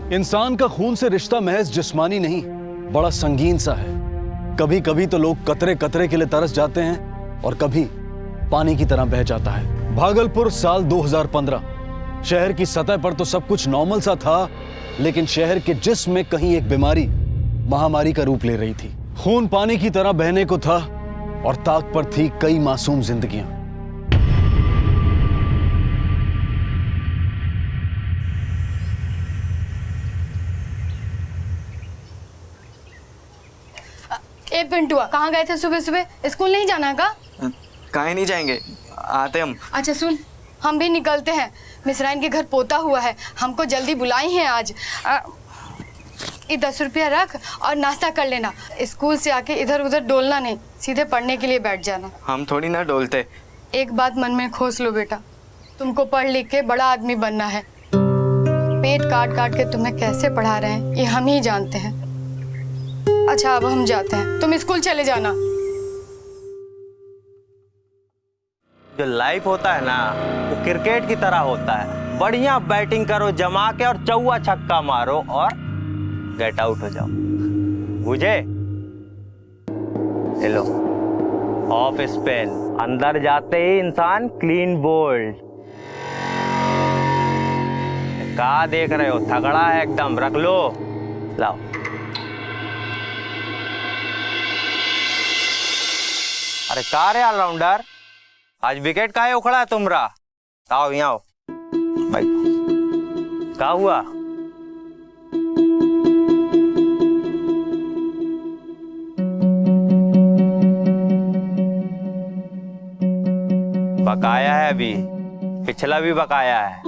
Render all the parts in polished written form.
इंसान का खून से रिश्ता महज जिस्मानी नहीं, बड़ा संगीन सा है। कभी कभी तो लोग कतरे कतरे के लिए तरस जाते हैं और कभी पानी की तरह बह जाता है। भागलपुर साल 2015। शहर की सतह पर तो सब कुछ नॉर्मल सा था, लेकिन शहर के जिस्म में कहीं एक बीमारी महामारी का रूप ले रही थी। खून पानी की तरह बहने को था और ताक पर थी कई मासूम जिंदगियां। ए पिंटुआ, कहाँ गए थे सुबह सुबह? स्कूल नहीं जाना का? कहीं नहीं जाएंगे, आते हम। अच्छा सुन, हम भी निकलते हैं। मिसराइन के घर पोता हुआ है, हमको जल्दी बुलाई हैं आज। ये 10 रुपया रख और नाश्ता कर लेना। स्कूल से आके इधर उधर डोलना नहीं, सीधे पढ़ने के लिए बैठ जाना। हम थोड़ी ना डोलते। एक बात मन में खोस लो बेटा, तुमको पढ़ लिख के बड़ा आदमी बनना है। पेट काट काट के तुम्हें कैसे पढ़ा रहे हैं ये हम ही जानते हैं। अच्छा अब हम जाते हैं, तुम स्कूल चले जाना। जो लाइफ होता है ना वो क्रिकेट की तरह होता है। बढ़िया बैटिंग करो जमा के और चौवा छक्का मारो और गेट आउट हो जाओ, बुझे? हेलो, ऑफ स्पिन, अंदर जाते ही इंसान क्लीन बोल्ड। क्या देख रहे हो? तगड़ा है एकदम, रख लो। लाओ। अरे का रे ऑलराउंडर, आज विकेट काहे उखड़ा है तुमरा? आओ यहाँ आओ भाई, क्या हुआ? बकाया है, अभी पिछला भी बकाया है।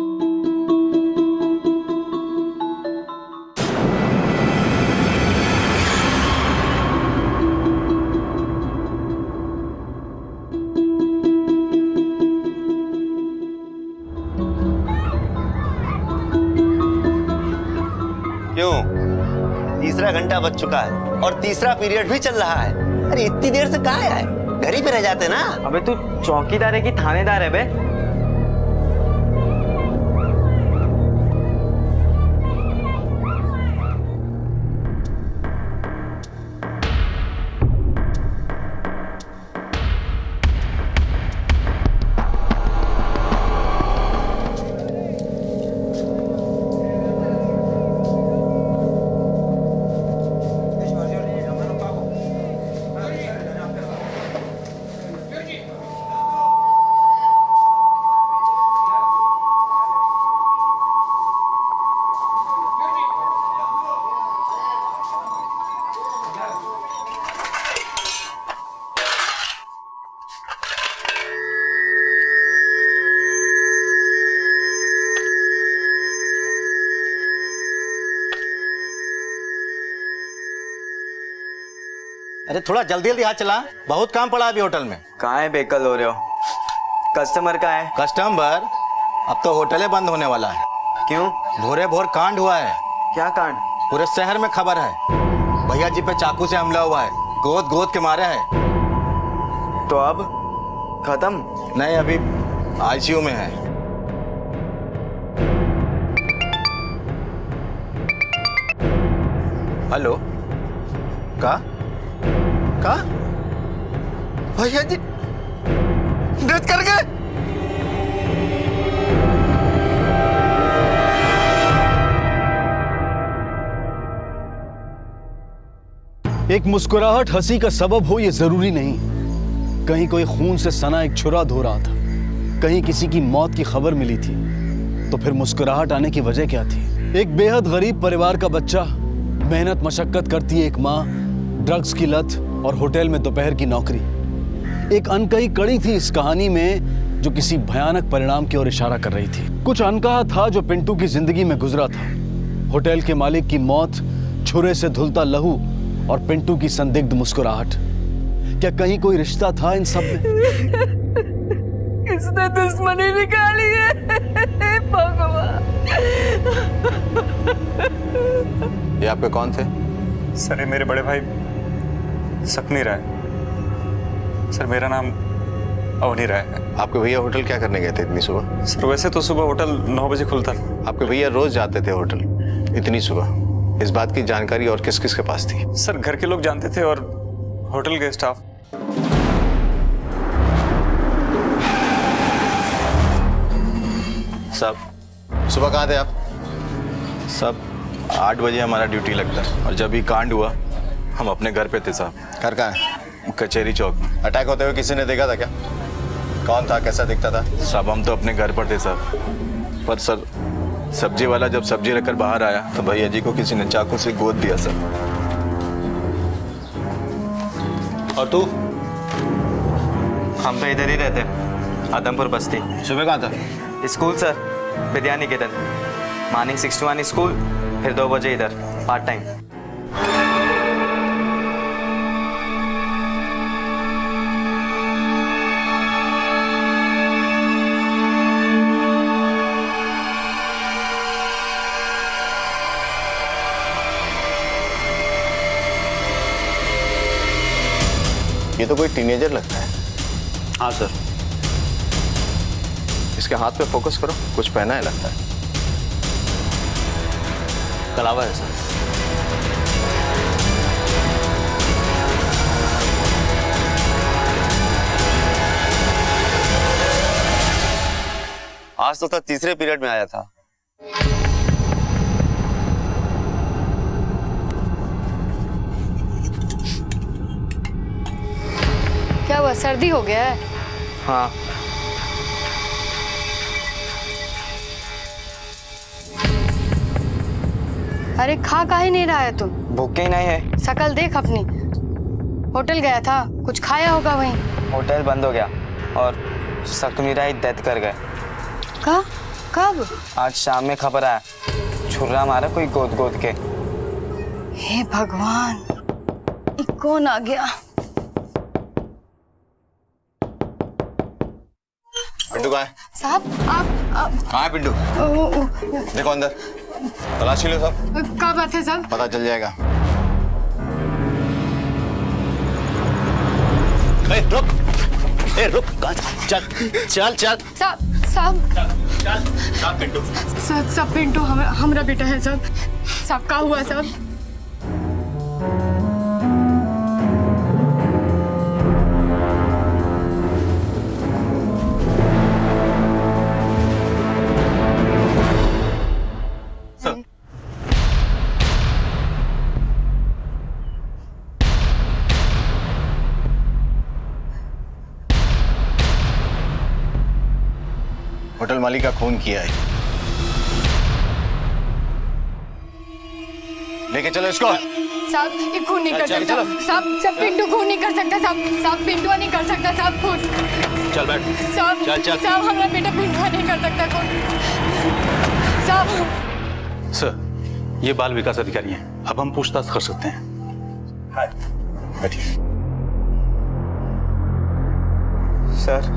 क्यों? तीसरा घंटा बज चुका है और तीसरा पीरियड भी चल रहा है। अरे इतनी देर से कहाँ है? घर ही पे रह जाते ना। अबे तू चौकीदार है कि थानेदार है बे? अरे थोड़ा जल्दी जल्दी हाथ चला, बहुत काम पड़ा अभी होटल में। कहाँ है बेकल हो रहे हो? कस्टमर का है? कस्टमर? अब तो होटलें बंद होने वाला है। क्यों? भोरे भोर कांड हुआ है। क्या कांड? पूरे शहर में खबर है। भैया जी पे चाकू से हमला हुआ है, गोद गोद के मारे हैं। तो अब खत्म? नहीं, अभी आईसीयू में है। हेलो, का भैया जी डेथ कर गए? एक मुस्कुराहट हंसी का सबब हो ये जरूरी नहीं। कहीं कोई खून से सना एक छुरा धो रहा था, कहीं किसी की मौत की खबर मिली थी, तो फिर मुस्कुराहट आने की वजह क्या थी? एक बेहद गरीब परिवार का बच्चा, मेहनत मशक्कत करती एक माँ, ड्रग्स की लत और होटल में दोपहर की नौकरी। एक अनकही कड़ी थी इस कहानी में जो किसी भयानक परिणाम की ओर इशारा कर रही थी। कुछ अनकहा था जो पिंटू की जिंदगी में गुजरा था। होटल के मालिक की मौत, छुरे से धुलता लहू और पिंटू की संदिग्ध मुस्कुराहट। क्या कहीं कोई रिश्ता था इन सब में? किसने दुश्मनी निकाली है भगवान? ये आपके कौन थे? सर ये मेरे बड़े भाई सकनी राय। सर मेरा नाम अवनी राय है। आपके भैया होटल क्या करने गए थे इतनी सुबह? सर वैसे तो सुबह होटल 9 बजे खुलता था। आपके भैया रोज जाते थे होटल? इतनी सुबह इस बात की जानकारी और किस किस के पास थी? सर घर के लोग जानते थे और होटल के स्टाफ। साहब सुबह कहाँ थे आप? सब 8 बजे हमारा ड्यूटी लगता है और जब ये कांड हुआ हम अपने घर पे थे साहब। घर कहाँ है? कचहरी चौक में। अटैक होते हुए किसी ने देखा था क्या? कौन था, कैसा दिखता था? साहब हम तो अपने घर पर थे साहब, पर सर सब्जी वाला जब सब्जी रखकर बाहर आया तो भैया जी को किसी ने चाकू से गोद दिया सर। और तू? हम तो इधर ही रहते, आदमपुर बस्ती। सुबह कहाँ था? School sir, Vidya Niketan. Morning 6 to 1 school, फिर 2 बजे इधर पार्ट टाइम। ये तो कोई टीनेजर लगता है। हाँ सर। इसके हाथ पे फोकस करो, कुछ पहना है लगता है। कलावा है सर। आज तो तीसरे पीरियड में आया था। क्या हुआ, सर्दी हो गया है? हाँ, अरे खा काहे नहीं रहा है तुम? भूखे ही नहीं है। शकल देख अपनी। होटल गया था, कुछ खाया होगा वहीं। होटल बंद हो गया और सकमीरा ही डेथ कर गए। कब? आज शाम में खबर आया, छुरा मारा कोई गोद गोद के। हे भगवान, ये कौन आ गया? पिंटू कहाँ है? साहब आप कहाँ है पिंटू? देखो अंदर, तलाशी लो सब। क्या बात है साहब? पता चल जाएगा। रुक, चल। साहब पिंटू हमरा बेटा है साहब का हुआ साहब? होटल मालिक का खून किया है। लेके चलो इसको। साहब ये खून नहीं कर सकता साहब पिंटू खून नहीं कर सकता साहब पिंटू नहीं कर सकता साहब खून। चल बैठ। साहब चल। साहब हमारा बेटा पिंटू नहीं कर सकता खून साहब। सर ये बाल विकास अधिकारी हैं, अब हम पूछताछ कर सकते हैं। बैठिए। सर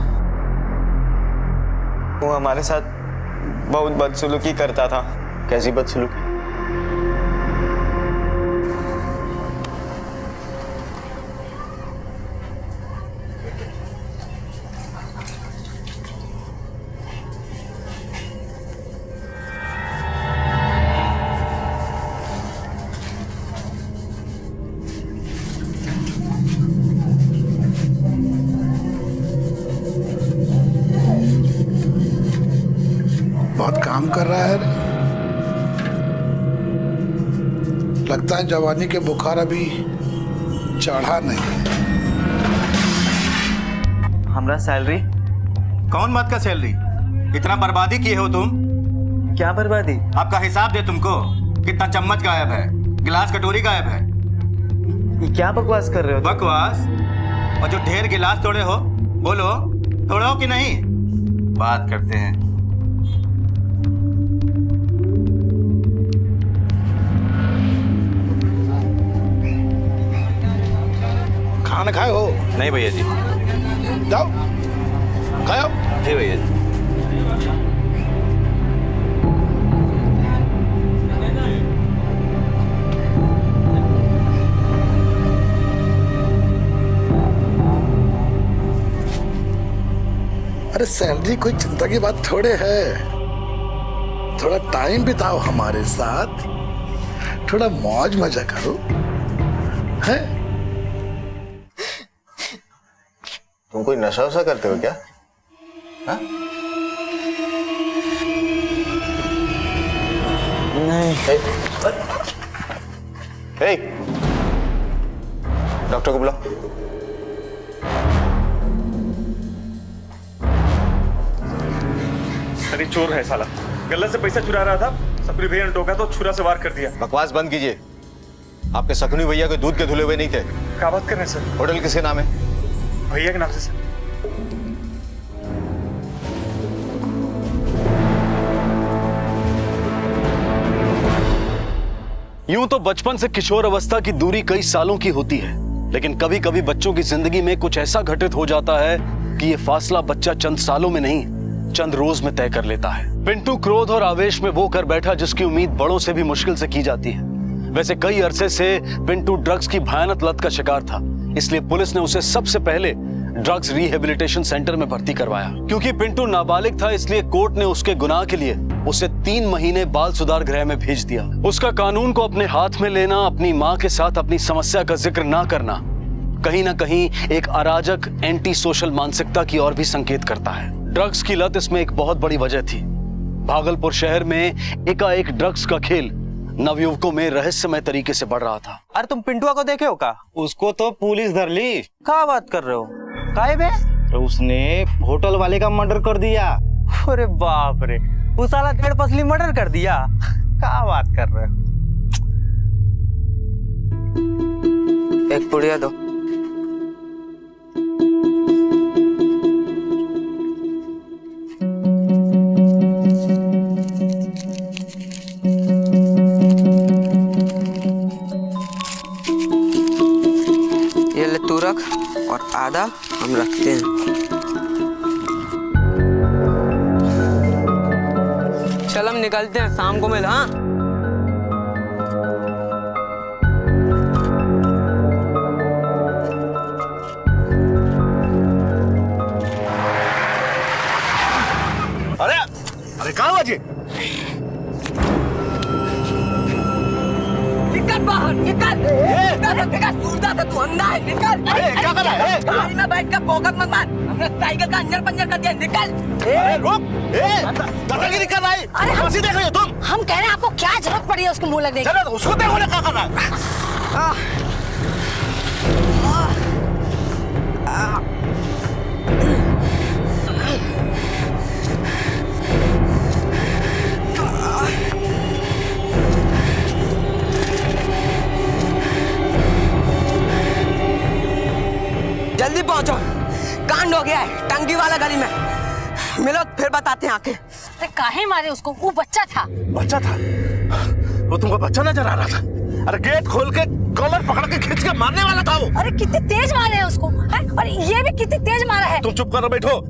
वो हमारे साथ बहुत बदसलूकी करता था। कैसी बदसलूकी? बहुत काम कर रहा है। लगता है जवानी के बुखार अभी चढ़ा नहीं। हमारा सैलरी? कौन बात का सैलरी? इतना बर्बादी किए हो तुम। क्या बर्बादी? आपका हिसाब दे तुमको। कितना चम्मच गायब है, गिलास कटोरी गायब है। ये क्या बकवास कर रहे हो? बकवास? और जो ढेर गिलास तोड़े हो, बोलो तोड़े हो कि नहीं? बात करते हैं। खाना खाए हो? नहीं भैया जी। जाओ खाओ। जी भैया जी। अरे सैलरी कोई चिंता की बात थोड़े है। थोड़ा टाइम बिताओ हमारे साथ, थोड़ा मौज मजा करो, है? तुम कोई नशा वशा करते हो क्या? हाँ? नहीं। हे, डॉक्टर को बुलाओ। अरे चोर है साला, गलत से पैसा चुरा रहा था, सपनी भैया ने टोका तो छुरा से वार कर दिया। बकवास बंद कीजिए। आपके सकुनी भैया कोई दूध के धुले हुए नहीं थे। क्या बात कर रहे हैं सर? होटल किसके नाम है? भैया के नाम से सर। यूं तो बचपन से किशोर अवस्था की दूरी कई सालों की होती है, लेकिन कभी कभी बच्चों की जिंदगी में कुछ ऐसा घटित हो जाता है कि ये फासला बच्चा चंद सालों में नहीं, चंद रोज में तय कर लेता है। पिंटू क्रोध और आवेश में वो कर बैठा जिसकी उम्मीद बड़ों से भी मुश्किल से की जाती है। वैसे कई अरसे से पिंटू ड्रग्स की भयानक लत का शिकार था, इसलिए पुलिस ने उसे सबसे पहले ड्रग्स रिहेबिलिटेशन सेंटर में भर्ती करवाया। क्योंकि पिंटू नाबालिग था, इसलिए कोर्ट ने उसके गुनाह के लिए उसे 3 महीने बाल सुधार गृह में भेज दिया। उसका कानून को अपने हाथ में लेना, अपनी माँ के साथ अपनी समस्या का जिक्र ना करना, कहीं ना कहीं एक अराजक एंटी सोशल मानसिकता की ओर भी संकेत करता है। ड्रग्स की लत इसमें एक बहुत बड़ी वजह थी। भागलपुर शहर में एकाएक ड्रग्स का खेल नवयुवकों में रहस्यमय तरीके से बढ़ रहा था। अरे तुम पिंटुआ को देखे हो का? उसको तो पुलिस धर ली। क्या बात कर रहे हो? काहे बे? तो उसने होटल वाले का मर्डर कर दिया। अरे बाप रे, वो साला 1.5 पसली मर्डर कर दिया। क्या बात कर रहे हो? एक पुड़िया दो। ये ले तू रख और आधा हम रखते हैं। चल हम निकलते हैं, शाम को मिल। हाँ अरे कहाँ बजे? निकल बाहर, निकल! निकल, सूरदास है, तू अंधा है, निकल! क्या कर रहा है? गाड़ी में बैठ कर भौंकत मत मार, हमने साइकिल का अंजर पंजर कर दिया, निकल! रुक! दादागिरी कर रहा है? अरे हम देख रहे हो तुम? हम कह रहे हैं आपको क्या जरूरत पड़ी है उसको मुंह लगने की? चलो उसको देखो ना क्या कर रहा है। जल्दी पहुंचो, कांड हो गया है टंकी वाला गली में। मिलो फिर बताते हैं आके। अरे काहे मारे उसको? वो बच्चा था। बच्चा था? वो तुमको बच्चा नजर आ रहा था? अरे गेट खोल के कॉलर पकड़ के खींच के मारने वाला था वो। अरे कितने तेज मारे हैं उसको, है? और ये भी कितनी तेज मारा है। तुम चुप कर बैठो।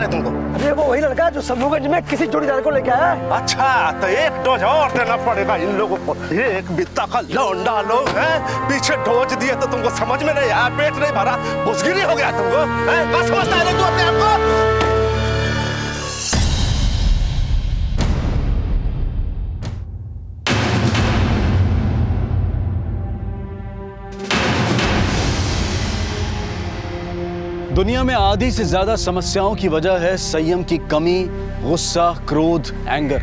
तुमको? अरे वो वही लड़का जो समूहगंज में किसी जोड़ीदार को लेके आया। अच्छा तो एक डोज और देना पड़ेगा इन लोगों को। ये एक बित्ता का लौंडा लोग हैं, पीछे डोज दिए तो तुमको समझ में नहीं आया, पेट नहीं भरा, बुसगिरी हो गया तुमको। क्या समझता है तू अपने आप को? दुनिया में आधी से ज्यादा समस्याओं की वजह है संयम की कमी, गुस्सा, क्रोध, एंगर।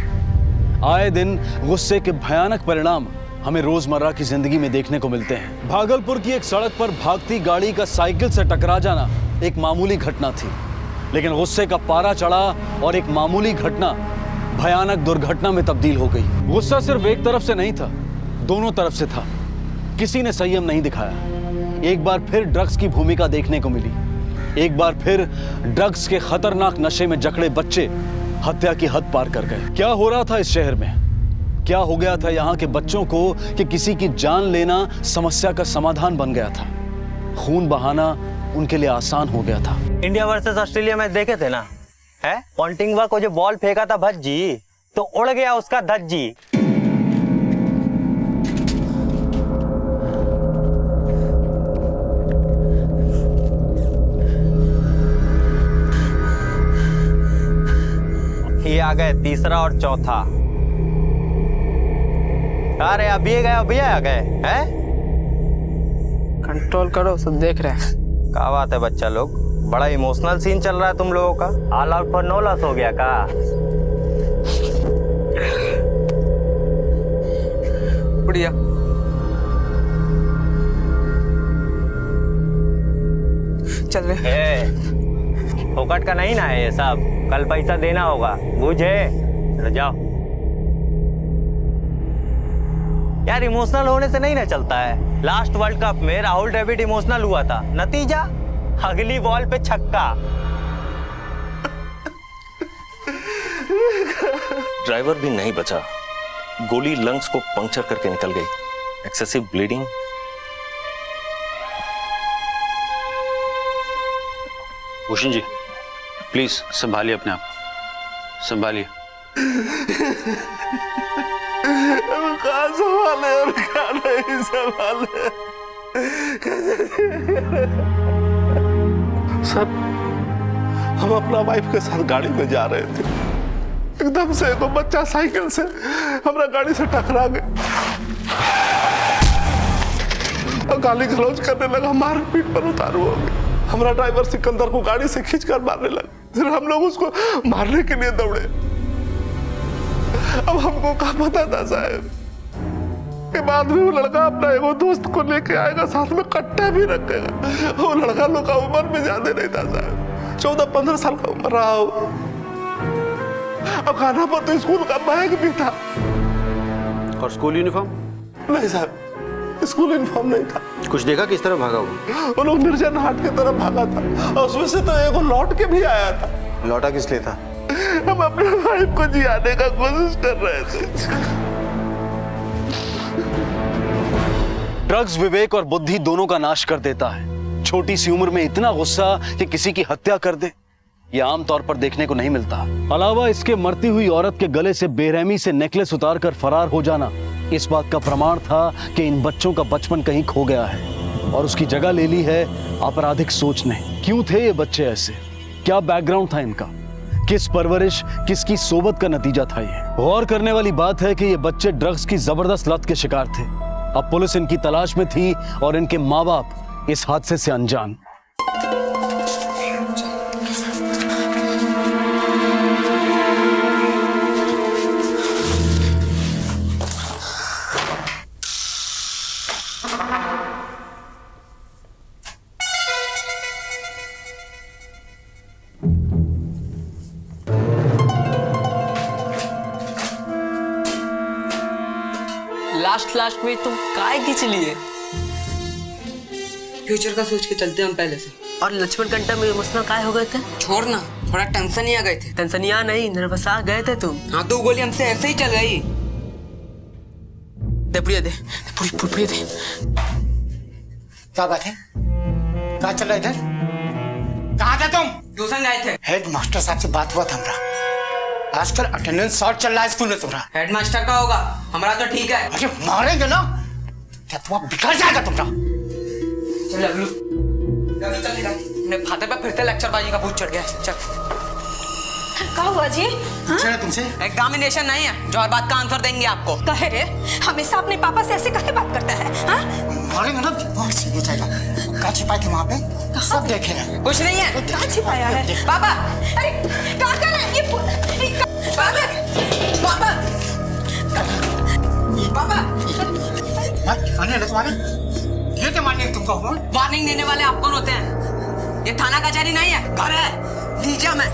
आए दिन गुस्से के भयानक परिणाम हमें रोजमर्रा की जिंदगी में देखने को मिलते हैं। भागलपुर की एक सड़क पर भागती गाड़ी का साइकिल से टकरा जाना एक मामूली घटना थी, लेकिन गुस्से का पारा चढ़ा और एक मामूली घटना भयानक दुर्घटना में तब्दील हो गई। गुस्सा सिर्फ एक तरफ से नहीं था, दोनों तरफ से था। किसी ने संयम नहीं दिखाया। एक बार फिर ड्रग्स की भूमिका देखने को मिली। एक बार फिर ड्रग्स के खतरनाक नशे में जकड़े बच्चे हत्या की हद पार कर गए। क्या हो रहा था इस शहर में? क्या हो गया था यहाँ के बच्चों को कि किसी की जान लेना समस्या का समाधान बन गया था? खून बहाना उनके लिए आसान हो गया था। इंडिया वर्सेस ऑस्ट्रेलिया में देखे थे ना, है पॉन्टिंगवा को जो बॉल फेंका था भज्जी, तो उड़ गया उसका धज्जी। ये आ गए तीसरा और चौथा। अरे अभी गए, अभी आ गए हैं। कंट्रोल करो, सब देख रहे हैं। क्या बात है बच्चा लोग, बड़ा इमोशनल सीन चल रहा है तुम लोगों का। All out for no loss हो गया का? बढ़िया। चल रहे फोकट का नहीं ना है ये सब, कल पैसा देना होगा, बुझे? चलो जाओ यार। इमोशनल होने से नहीं ना चलता है। लास्ट वर्ल्ड कप में राहुल द्रविड़ इमोशनल हुआ था, नतीजा अगली बॉल पे छक्का। ड्राइवर भी नहीं बचा, गोली लंग्स को पंक्चर करके निकल गई। Excessive bleeding. Bhushan ji please संभालिए अपने आप, संभालिए। कहाँ संभाले और कहाँ नहीं संभाले। सर, हम अपना वाइफ के साथ गाड़ी में जा रहे थे, एकदम से तो बच्चा साइकिल से हमारा गाड़ी से टकरा गया और गाली गलौज करने लगा, मार पीट पर उतारू हो गया। हमारा ड्राइवर सिकंदर को गाड़ी से खींचकर मारने लगा। फिर हम लोग उसको मारने के लिए दौड़े। अब हमको क्या पता था साहब कि बाद में वो लड़का अपना एगो दोस्त को लेके आएगा, साथ में कट्टा भी रखेगा। वो लड़का लोग का उम्र में ज्यादा नहीं था साहब, 14-15 साल का उम्र रहा हो। अब खाना पर तो स्कूल का बैग भी था। और स्कूल यूनिफॉर्म? नहीं साहब, स्कूल यूनिफॉर्म नहीं था। कुछ देखा किस तरह भागा हुआ? वो लोग निर्जन हाट की तरफ भागा था और उसमें से तो एगो लौट के भी आया था। लौटा किस लिए था? हम अपने वाइफ को जियाने का कोशिश कर रहे थे। ड्रग्स विवेक और बुद्धि दोनों का नाश कर देता है। छोटी सी उम्र में इतना गुस्सा कि किसी की हत्या कर दे, यह आमतौर पर देखने को नहीं मिलता। अलावा इसके मरती हुई औरत के गले से बेरहमी से नेकलेस उतारकर फरार हो जाना इस बात का प्रमाण था कि इन बच्चों का बचपन कहीं खो गया है और उसकी जगह ले ली है आपराधिक सोच ने। क्यों थे ये बच्चे ऐसे? क्या बैकग्राउंड था इनका? किस परवरिश, किसकी सोबत का नतीजा था ये? गौर करने वाली बात है कि ये बच्चे ड्रग्स की जबरदस्त लत के शिकार थे। अब पुलिस इनकी तलाश में थी और इनके माँ बाप इस हादसे से अनजान। लास्ट में तुम काय खींच लिए? फ्यूचर का सोच के चलते हम पहले से। और लक्ष्मण कंटा में इमोशनल काय हो गए थे? छोड़ ना, थोड़ा टेंशन ही आ गए थे। टेंशन ही नहीं, नर्वसा गए थे तुम। हाँ, 2 गोली हमसे ऐसे ही चल गई। दे पुड़िया दे, पुड़िया दे। क्या बात है? कहाँ चल रहे इधर? कहाँ थे तुम? ट्यूशन गए थे। हेड मास्टर साहब से बात हुआ था हमारा। आजकल अटेंडेंस शॉर्ट चल रहा है स्कूल में तुम्हारा। हेडमास्टर का होगा, हमारा तो ठीक है। अरे मारेंगे ना, क्या तुम्हारा बिगड़ जाएगा तुम्हारा। चल लवलू, चल इधर। फादर पे फिर से लेक्चर बाजी का भूत चढ़ गया। चल क्या हुआ जी? चलो तुमसे एग्जामिनेशन नहीं है जो हर बात का आंसर देंगे आपको। कहे रे हमेशा अपने पापा से ऐसे कहे बात करता है? हाँ? अरे मैडम बहुत सीरियस है। क्या छिपाए थे वहाँ पे? सब देखे हैं। कुछ नहीं है। क्या छिपाया है? पापा अरे क्या कर रहे हैं ये? पापा पापा पापा मारने लगे तुम्हारे? ये क्या मारने तुमको? वार्निंग देने वाले आप कौन होते हैं? ये थाना कचहरी नहीं है, घर है। दीजिए मैं।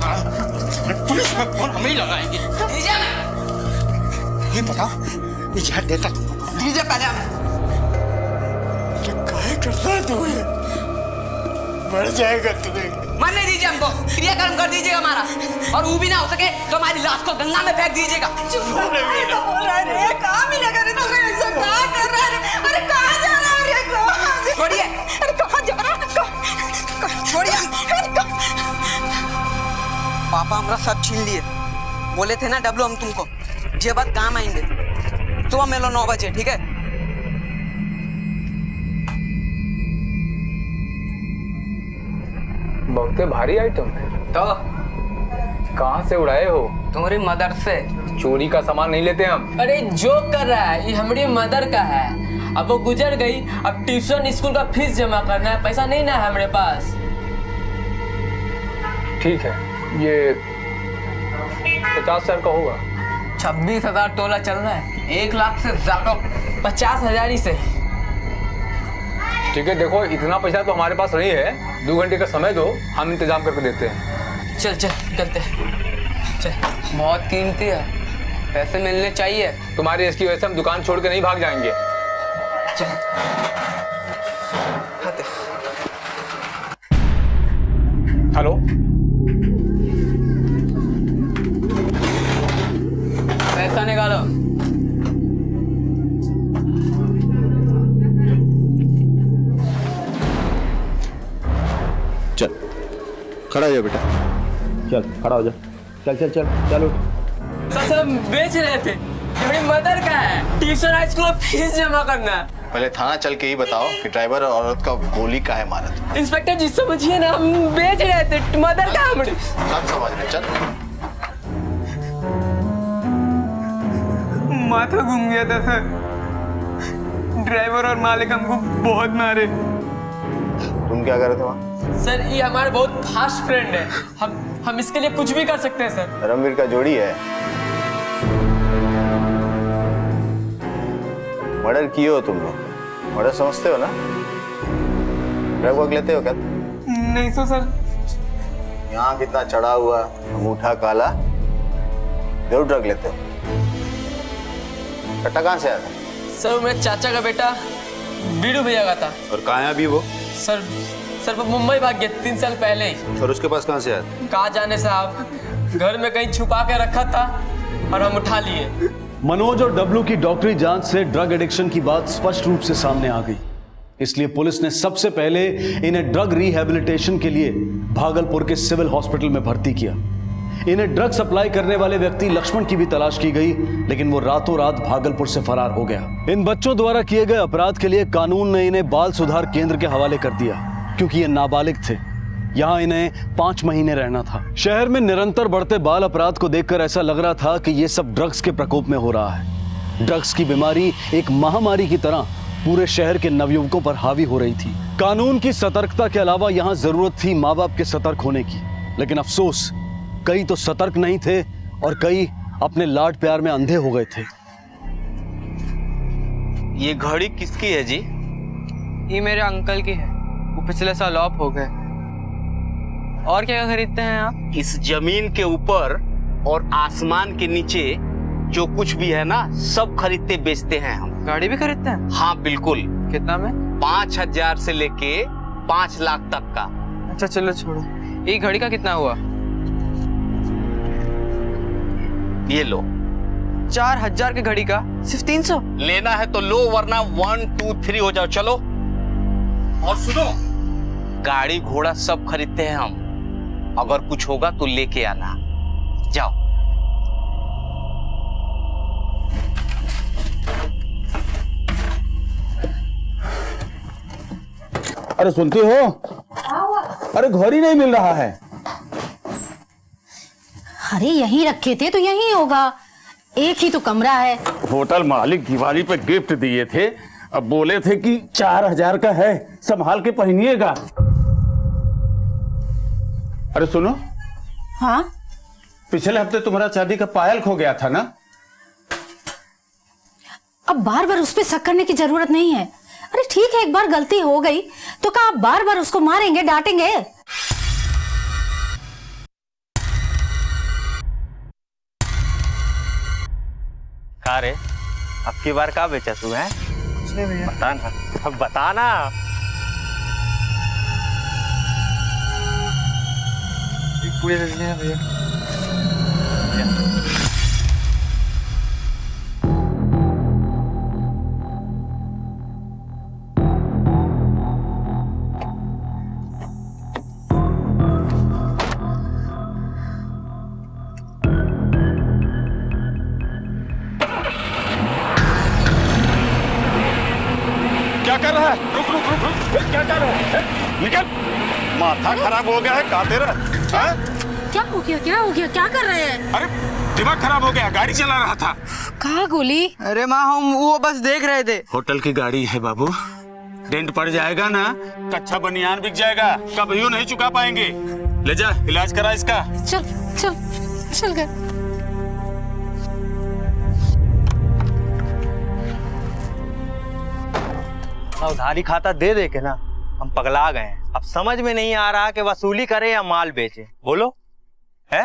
पुलिस में फोन हमें ही लगाएंगे। दीजिए मैं। ये बताओ ये जहर देता तुमको? दीजिए पहले हमें। काहे करता है तुम्हें? मर जाएगा तुम्हें। मरने दीजिए हमको, क्रियाकर्म कर दीजिएगा हमारा, और वो भी ना हो सके तो हमारी लाश को गंगा में फेंक दीजिएगा। चुप बोल रहा है रे, कहाँ मिलेगा रे तुम्हें? ऐसा कहाँ कर रहा है रे? अरे कहाँ जा रहा है रे? छोड़िए। अरे कहाँ जा रहा है? छोड़िए। पापा हमारा सब छीन लिए। बोले थे ना डब्लू हम तुमको ये बात काम आएंगे। सुबह मिलो 9 बजे, ठीक है? बहुत भारी आइटम है। तो कहाँ से उड़ाए हो? तुम्हारी मदर से। चोरी का सामान नहीं लेते हम। अरे जो कर रहा है ये हमारी मदर का है। अब वो गुजर गई, अब ट्यूशन स्कूल का फीस जमा करना है, पैसा नहीं ना है हमारे पास। ठीक है, ये 50,000 का होगा। 26,000 तोला चल रहा है। 1 लाख से ज्यादा 50,000 ही से। ठीक है, देखो इतना पैसा तो हमारे पास नहीं है। 2 घंटे का समय दो, हम इंतजाम करके देते हैं। चल चल निकलते हैं। चल बहुत कीमती है, पैसे मिलने चाहिए। तुम्हारी इसकी वजह से हम दुकान छोड़ के नहीं भाग जाएंगे। चल हेलो, पैसा निकालो। चल खड़ा हो जा बेटा, चल खड़ा हो जा। चल चल चल चल उठ। सब बेच रहे थे, हमारी मदर का है। ट्यूशन हाई स्कूल फीस जमा करना है। पहले थाना चल के ही बताओ कि ड्राइवर और औरत का गोली काहे मारा था। इंस्पेक्टर जी समझिए ना, हम बेच रहे थे, मदर का हमारी। सब समझ रहे, चल। माथा घूम गया था सर। ड्राइवर और मालिक हमको बहुत मारे। तुम क्या कर रहे थे वहाँ? सर ये हमारा बहुत फास्ट फ्रेंड है, हम इसके लिए कुछ भी कर सकते हैं सर। धर्मवीर का जोड़ी है। मर्डर किए हो तुम लोग? मर्डर समझते हो ना? ड्रग वग लेते हो क्या? नहीं तो सर। यहाँ कितना चढ़ा हुआ, अंगूठा काला, जरूर ड्रग लेते हो। कट्टा कहाँ से आया था? सर मेरे चाचा का बेटा बीड़ू भैया का था। और कहाँ है अभी वो? सर वो मुंबई भाग गया 3 साल पहले ही। और उसके पास कहाँ से आया? कहाँ जाने साहब, घर में कहीं छुपा के रखा था और हम उठा लिए। मनोज और डब्लू की डॉक्टरी जांच से ड्रग एडिक्शन की बात स्पष्ट रूप से सामने आ गई। इसलिए पुलिस ने सबसे पहले इन्हें ड्रग रिहैबिलिटेशन के लिए भागलपुर के सिविल हॉस्पिटल में भर्ती किया। इन्हें ड्रग सप्लाई करने वाले व्यक्ति लक्ष्मण की भी तलाश की गई, लेकिन वो रातों रात भागलपुर से फरार हो गया। इन बच्चों द्वारा किए गए अपराध के लिए कानून ने इन्हें बाल सुधार केंद्र के हवाले कर दिया, क्योंकि ये नाबालिग थे। यहाँ इन्हें 5 महीने रहना था। शहर में निरंतर बढ़ते बाल अपराध को देखकर ऐसा लग रहा था कि ये सब ड्रग्स के प्रकोप में हो रहा है। ड्रग्स की बीमारी एक महामारी की तरह पूरे शहर के नवयुवकों पर हावी हो रही थी। कानून की सतर्कता के अलावा यहाँ जरूरत थी माँ बाप के सतर्क होने की, लेकिन अफसोस कई तो सतर्क नहीं थे और कई अपने लाड प्यार में अंधे हो गए थे। ये घड़ी किसकी है जी? ये मेरे अंकल की है, वो पिछले साल ऑफ हो गए। और क्या खरीदते हैं आप? इस जमीन के ऊपर और आसमान के नीचे जो कुछ भी है ना, सब खरीदते बेचते हैं हम। गाड़ी भी खरीदते हैं? हाँ बिल्कुल। कितना में? 5,000 से लेके 5 लाख तक का। अच्छा चलो छोड़ो, ये घड़ी का कितना हुआ? ये लो। 4,000 की घड़ी का सिर्फ 300? लेना है तो लो, वरना 1 2 3 हो जाओ। चलो। और सुनो, गाड़ी घोड़ा सब खरीदते हैं हम, अगर कुछ होगा तो लेके आना। जाओ। अरे सुनती हो? अरे घर ही नहीं मिल रहा है। अरे यहीं रखे थे तो यहीं होगा, एक ही तो कमरा है। होटल मालिक दिवाली पे गिफ्ट दिए थे, अब बोले थे कि 4000 का है, संभाल के पहनिएगा। अरे सुनो। हाँ पिछले हफ्ते तुम्हारा चांदी का पायल खो गया था ना? अब बार बार उस पर शक करने की जरूरत नहीं है। अरे ठीक है, एक बार गलती हो गई तो क्या आप बार बार उसको मारेंगे, डांटेंगे? का रे, अब की बार का बेचा तू है? बता ना, अब बता ना। पूरे भैया। क्या कर रहा है? रुक रुक रुक रुक, क्या कर रहा है? निकल, माथा खराब हो गया है का तेरा? क्या हो गया, क्या हो गया, क्या कर रहे हैं? अरे दिमाग खराब हो गया, गाड़ी चला रहा था। कहाँ गोली? अरे माँ हम वो बस देख रहे थे। होटल की गाड़ी है बाबू, डेंट पड़ जाएगा ना, कच्चा बनियान बिक जाएगा, कभी नहीं चुका पाएंगे। ले जा, इलाज करा इसका। चल चल चल गए। उधारी खाता दे दे के ना हम पगला गए हैं। अब समझ में नहीं आ रहा कि वसूली करे या माल बेचे। बोलो है,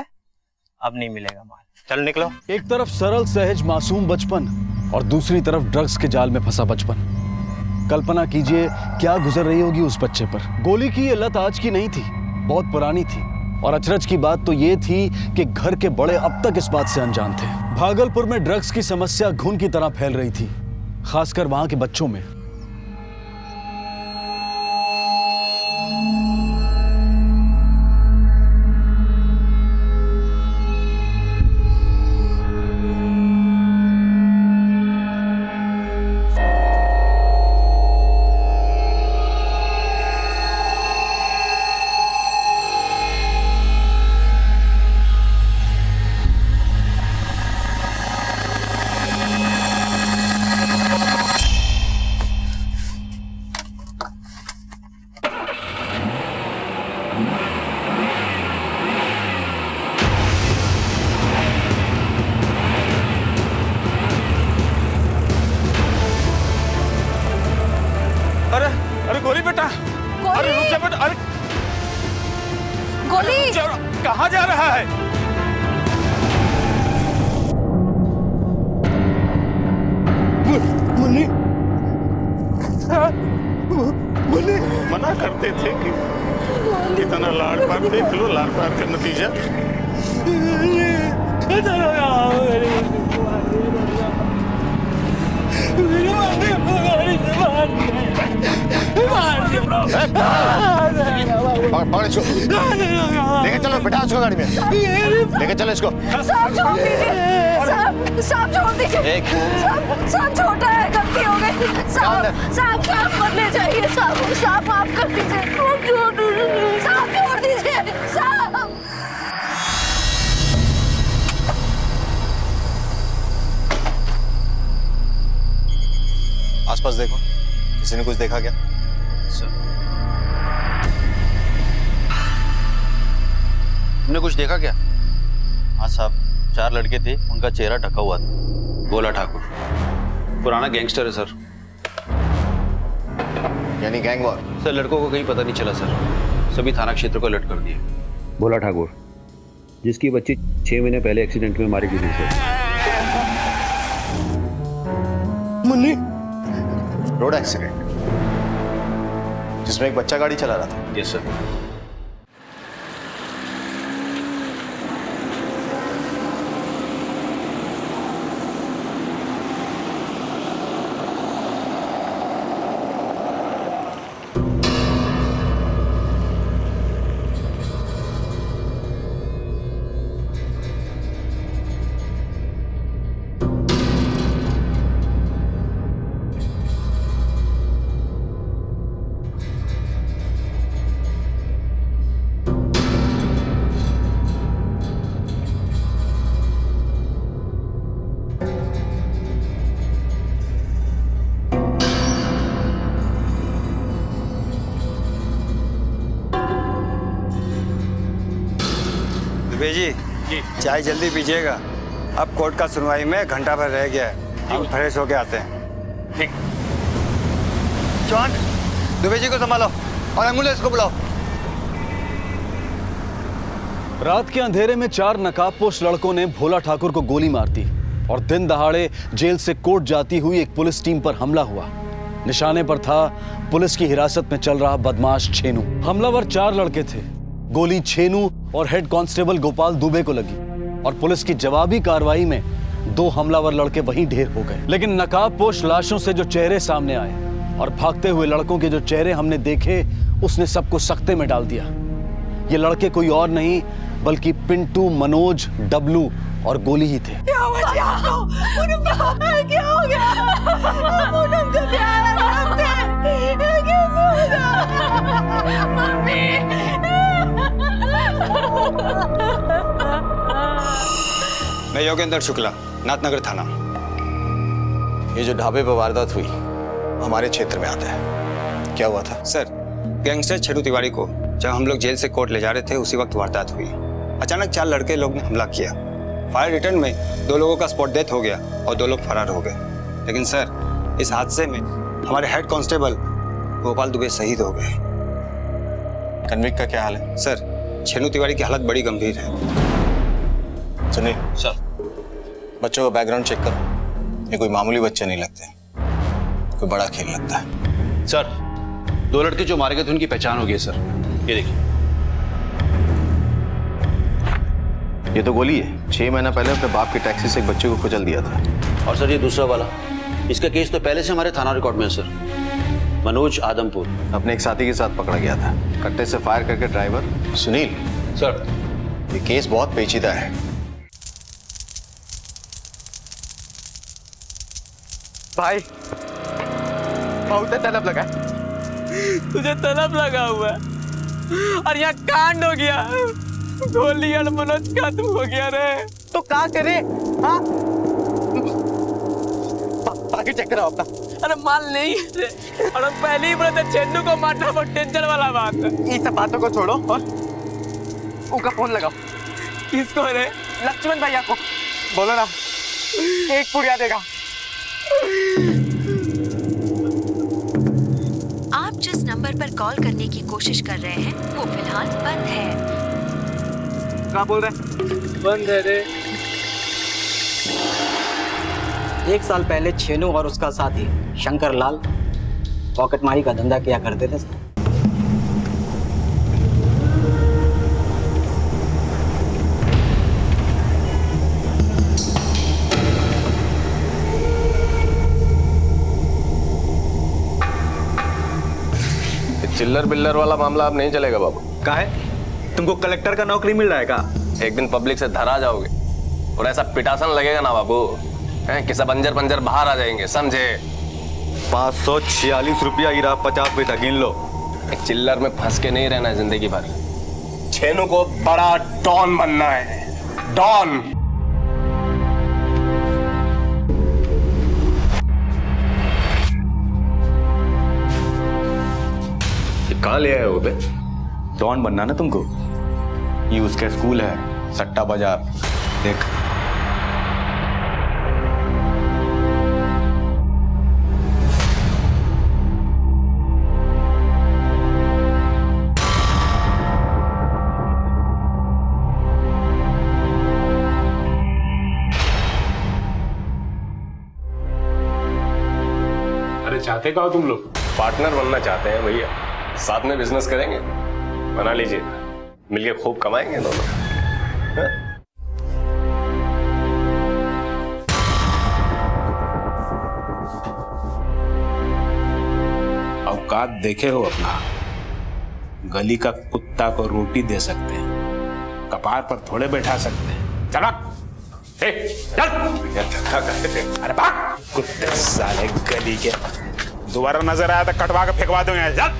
अब नहीं मिलेगा माल, चल निकलो। एक तरफ सरल सहज मासूम बचपन और दूसरी तरफ ड्रग्स के जाल में फंसा बचपन। कल्पना कीजिए क्या गुजर रही होगी उस बच्चे पर। गोली की ये लत आज की नहीं थी, बहुत पुरानी थी। और अचरज की बात तो ये थी कि घर के बड़े अब तक इस बात से अनजान थे। भागलपुर में ड्रग्स की समस्या घुन की तरह फैल रही थी, खासकर वहां के बच्चों में। गोली बेटा, अरे रुक जा बेटा, अरे गोली कहाँ जा रहा है? मुन्नी, मुन्नी मना करते थे कि कितना लाड़ प्यार, देख लो लाड़ प्यार का नतीजा। लेके चलो बिठा इसको गाड़ी में, लेके चलो इसको। साहब छोड़ दीजिए, साहब छोड़ दीजिए, साहब छोटा है, गलती हो गई। साहब मत ले जाइए, साहब माफ कर दीजिए, साहब छोड़ दीजिए, साहब। आसपास देखो, किसी ने कुछ देखा क्या? तुमने कुछ देखा क्या? हाँ साहब, 4 लड़के थे, उनका चेहरा ढका हुआ था। गोला ठाकुर पुराना गैंगस्टर है सर। यानी गैंग वॉर? सर लड़कों को कहीं पता नहीं चला सर, सभी थाना क्षेत्र को अलर्ट कर दिया। भोला ठाकुर, जिसकी बच्ची 6 महीने पहले एक्सीडेंट में मारी गई थी। मुन्नी, रोड एक्सीडेंट जिसमें एक बच्चा गाड़ी चला रहा था? Yes sir. दुबे जी चाय जल्दी पीजिएगा। अब कोर्ट का सुनवाई में घंटा भर रह गया है, हम फ्रेश होके आते हैं। ठीक। चौहान, दुबे जी को संभालो और एम्बुलेंस को बुलाओ। रात के अंधेरे में 4 नकाबपोश लड़कों ने भोला ठाकुर को गोली मार दी और दिन दहाड़े जेल से कोर्ट जाती हुई एक पुलिस टीम पर हमला हुआ। निशाने पर था पुलिस की हिरासत में चल रहा बदमाश छेनू। हमलावर 4 लड़के थे। गोली छेनू और हेड कांस्टेबल गोपाल दुबे को लगी और पुलिस की जवाबी कार्रवाई में 2 हमलावर लड़के वहीं ढेर हो गए। लेकिन नकाबपोश लाशों से जो चेहरे सामने आए और भागते हुए लड़कों के जो चेहरे हमने देखे, उसने सबको सख्ते में डाल दिया। ये लड़के कोई और नहीं बल्कि पिंटू, मनोज, डब्लू और गोली ही थे। क्या हुआ जी आपको? पूनम क्या हो गया? पूनम को प्यार है आपसे। ये कैसे होगा? मम्मी। मैं योगेंद्र शुक्ला, नाथनगर थाना। ये जो ढाबे पर वारदात हुई हमारे क्षेत्र में आता है, क्या हुआ था? सर, गैंगस्टर छेनू तिवारी को जब हम लोग जेल से कोर्ट ले जा रहे थे उसी वक्त वारदात हुई। अचानक 4 लड़के लोग ने हमला किया। फायर रिटर्न में 2 लोगों का स्पॉट डेथ हो गया और 2 लोग फरार हो गए। लेकिन सर, इस हादसे में हमारे हेड कांस्टेबल गोपाल दुबे शहीद हो गए। कन्विक्ट का क्या हाल है? सर, छेनू तिवारी की हालत बड़ी गंभीर है। सुनील सर, बच्चों का बैकग्राउंड चेक करो। ये कोई मामूली बच्चे नहीं लगते, कोई बड़ा खेल लगता है। सर, 2 लड़के जो मारे गए थे उनकी पहचान हो गई है सर। ये देखिए, ये तो गोली है। 6 महीना पहले अपने बाप की टैक्सी से एक बच्चे को कुचल दिया था। और सर ये दूसरा वाला, इसका केस तो पहले से हमारे थाना रिकॉर्ड में है सर। मनोज आदमपुर अपने एक साथी के साथ पकड़ा गया था, कट्टे से फायर करके ड्राइवर। सुनील सर, ये केस बहुत पेचीदा है। भाई बहुत तलब लगा, तुझे तलब लगा हुआ है और यहाँ कांड हो गया। गोली और मनोज खत्म हो गया रे, तो क्या करे? हाँ, बाकी चेक कराओ अपना। अरे माल नहीं है रे, और हम पहले ही बोले थे छेन्नू को मारना बहुत टेंशन वाला बात है। ये सब बातों को छोड़ो और उनका फोन लगाओ। किसको रे? लक्ष्मण भैया को बोलो ना, केक पुड़िया देगा। आप जिस नंबर पर कॉल करने की कोशिश कर रहे हैं वो फिलहाल बंद है। क्या बोल रहे? बंद है रे। 1 साल पहले छेनू और उसका साथी शंकर लाल पॉकेटमारी का धंधा किया करते थे। चिल्लर बिल्लर वाला मामला अब नहीं चलेगा बाबू। का है? तुमको कलेक्टर का नौकरी मिल रहा है का? एक दिन पब्लिक से धरा जाओगे और ऐसा पिटासन लगेगा ना बाबू, कि सब अंजर पंजर बाहर आ जाएंगे, समझे? 546 रुपया गिरा, 50 पैसा गिन लो। चिल्लर में फंस के नहीं रहना है जिंदगी भर। छेनू को बड़ा डॉन बनना है, डॉन। कहाँ ले आए हो बे? डॉन बनना ना तुमको? ये उसका स्कूल है, सट्टा बाजार। देख, अरे चाहते क्या हो तुम लोग? पार्टनर बनना चाहते हैं भैया, साथ में बिजनेस करेंगे। बना लीजिए, मिलके खूब कमाएंगे दोनों। औकात देखे हो अपना? गली का कुत्ता को रोटी दे सकते हैं, कपार पर थोड़े बैठा सकते हैं। चल अरे भाग कुत्ते साले गली के। दोबारा नजर आया तो कटवा के फेंकवा दूंगा। चल।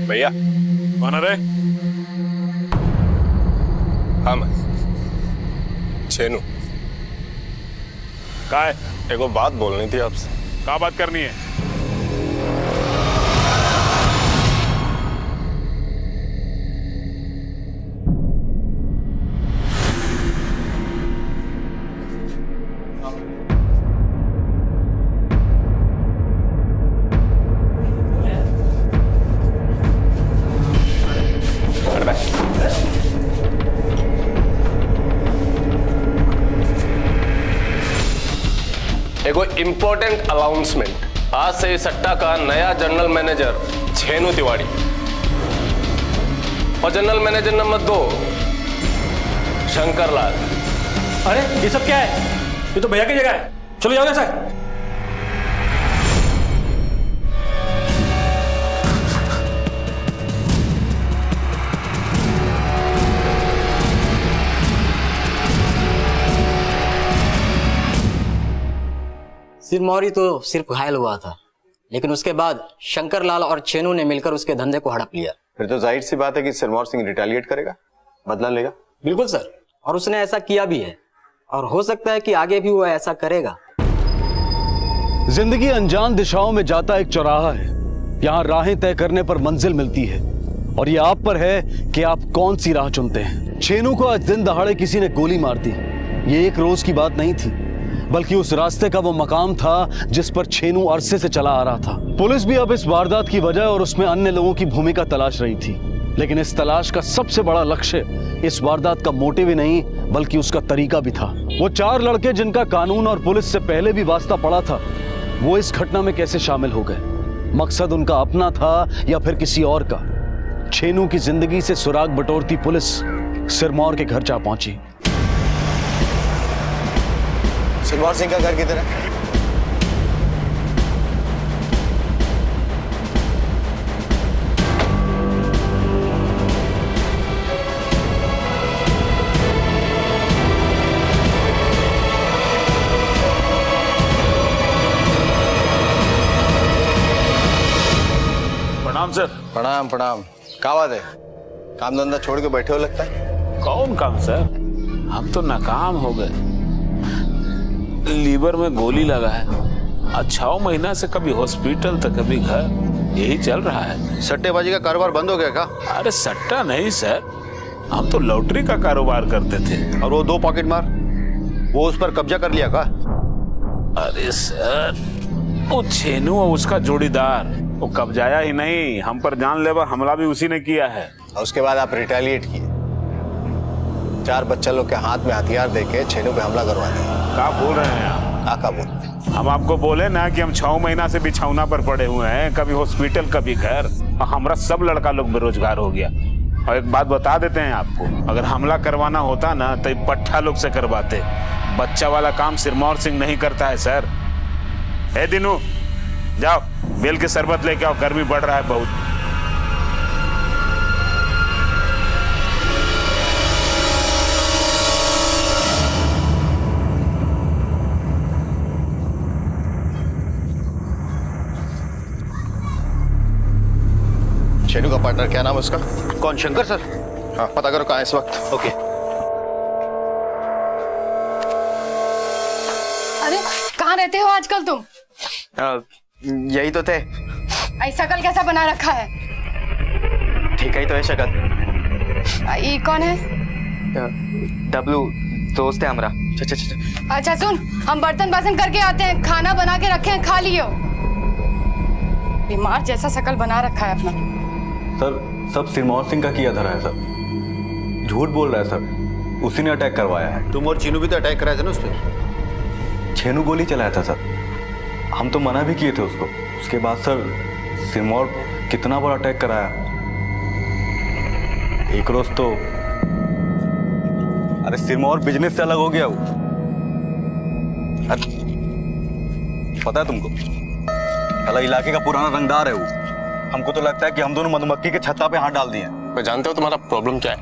भैया कौन है रे? हम छेनू। का है? एगो बात बोलनी थी आपसे। का बात करनी है? एगो इम्पोर्टेंट अनाउंसमेंट। आज से इस सट्टा का नया जनरल मैनेजर छेनू तिवारी और general manager number 2 Shankar Lal. अरे ये सब क्या है? ये तो भैया की जगह है, चलो जाओगे सर। सिरमौरी तो सिर्फ घायल हुआ था, लेकिन उसके बाद शंकर लाल और चेनू ने मिलकर उसके धंधे को हड़प लिया। फिर तो जाहिर सी बात है कि सिरमौर सिंह रिटेलिएट करेगा, बदला लेगा। बिल्कुल सर, और उसने ऐसा किया भी है, और हो सकता है कि आगे भी वो ऐसा करेगा। जिंदगी अनजान दिशाओं में जाता एक चौराहा है। यहाँ राहें तय करने पर मंजिल मिलती है, और ये आप पर है कि आप कौन सी राह चुनते हैं। छेनू को आज दिन दहाड़े किसी ने गोली मार दी। ये एक रोज की बात नहीं थी, बल्कि उस रास्ते का वो मकाम था जिस पर छेनू अरसे से चला आ रहा था। पुलिस भी अब इस वारदात की वजह और उसमें अन्य लोगों की भूमिका तलाश रही थी, लेकिन इस तलाश का सबसे बड़ा लक्ष्य इस वारदात का मोटिव ही नहीं, बल्कि उसका तरीका भी था। वो 4 लड़के जिनका कानून और पुलिस से पहले भी वास्ता पड़ा था, वो इस घटना में कैसे शामिल हो गए? मकसद उनका अपना था या फिर किसी और का? छेनू की जिंदगी से सुराग बटोरती पुलिस सिरमौर के घर जा पहुंची। सिरमौर सिंह का घर किधर है? प्रणाम सर। प्रणाम प्रणाम। क्या बात है, काम धंधा छोड़ के बैठे हो लगता है? कौन काम सर, हम तो नाकाम हो गए। लीवर में गोली लगा है, 6 महीना से कभी हॉस्पिटल तो कभी घर, यही चल रहा है। सट्टेबाजी का कारोबार बंद हो गया क्या? अरे सट्टा नहीं सर, हम तो लॉटरी का कारोबार करते थे। और वो 2 पॉकेट मार, वो उस पर कब्जा कर लिया का? अरे सर, वो छेनू और उसका जोड़ीदार, वो कब्जाया ही नहीं, हम पर जानलेवा हमला भी उसी ने किया है। और उसके बाद आप रिटेलिएट किए, 4 बच्चा लोग के हाथ में हथियार देके छेनू पे हमला करवा दिया। क्या बोल रहे हैं आप? क्या बोल रहे हैं? हम आपको बोले ना कि हम 6 महीना से बिछौना पर पड़े हुए हैं, कभी हॉस्पिटल कभी घर, और हमारा सब लड़का लोग बेरोजगार हो गया। और एक बात बता देते हैं आपको, अगर हमला करवाना होता ना तो पट्टा लोग से करवाते। बच्चा वाला काम सिरमौर सिंह नहीं करता है सर। ए दिनू, जाओ बेल के शरबत लेके आओ, गर्मी बढ़ रहा है बहुत। छेनू का पार्टनर क्या नाम है उसका? कौन? शंकर सर? हाँ, पता करो कहाँ है इस वक्त। ओके। अरे कहाँ रहते हो आजकल तुम? यही तो थे। ऐसा कल कैसा बना रखा है? ठीक ही तो है शक्ल। ये कौन है? डब्लू, दोस्त है हमारा। अच्छा सुन, हम बर्तन बासन करके आते हैं, खाना बना के रखे हैं, खा लियो। बीमार जैसा शकल बना रखा है अपना। सर, सब सिरमौर सिंह का किया धरा है सर। झूठ बोल रहा है सर, उसी ने अटैक करवाया है। तुम और चीनू भी तो अटैक कराए थे ना उस पर? छेनू गोली चलाया था सर, हम तो मना भी किए थे उसको। उसके बाद सर सिरमौर कितना बड़ा अटैक कराया। एक रोज तो अरे सिरमौर बिजनेस से अलग हो गया वो। पता है तुमको, साला इलाके का पुराना रंगदार है वो। हमको तो लगता है कि हम दोनों मधुमक्खी के छत्ता पे हाथ डाल दिए। मैं जानते हो तुम्हारा प्रॉब्लम क्या है?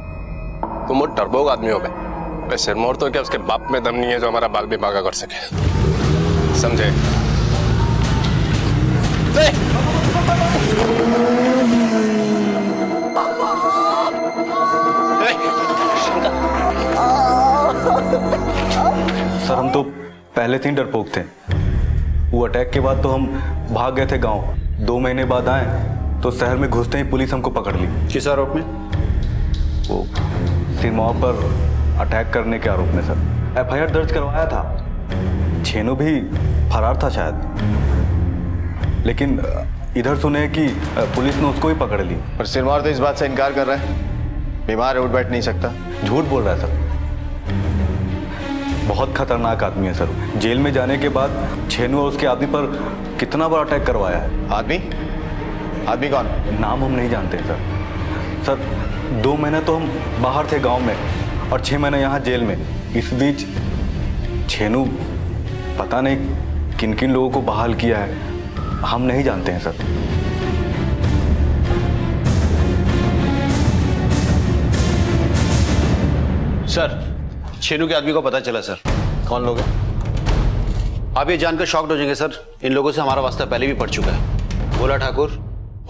तुम वो डरपोक आदमी हो गए। सिरमौर तो क्या उसके बाप में दम नहीं है जो हमारा बाल भी बागा कर सके, समझे? सर हम तो पहले से ही डरपोक थे। वो अटैक के बाद तो हम भाग गए थे गांव। 2 महीने बाद आए तो शहर में घुसते ही पुलिस हमको पकड़ ली। किस आरोप में? वो सिरमौर पर अटैक करने के आरोप में सर। FIR दर्ज करवाया था। छेनू भी फरार था शायद, लेकिन इधर सुने कि पुलिस ने उसको ही पकड़ ली। पर सिरमौर तो इस बात से इनकार कर रहा है, बीमार है, उठ बैठ नहीं सकता। झूठ बोल रहा है सर। बहुत खतरनाक आदमी है सर। जेल में जाने के बाद छेनू और उसके आदमी पर कितना बड़ा अटैक करवाया है। आदमी कौन? नाम हम नहीं जानते सर। 2 महीने तो हम बाहर थे गांव में और 6 महीने यहाँ जेल में। इस बीच छेनू पता नहीं किन किन लोगों को बहाल किया है, हम नहीं जानते हैं सर। सर, छेनू के आदमी को पता चला सर। कौन लोग हैं? आप ये जानकर शॉक्ड हो जाएंगे सर। इन लोगों से हमारा वास्ता पहले भी पड़ चुका है। भोला ठाकुर,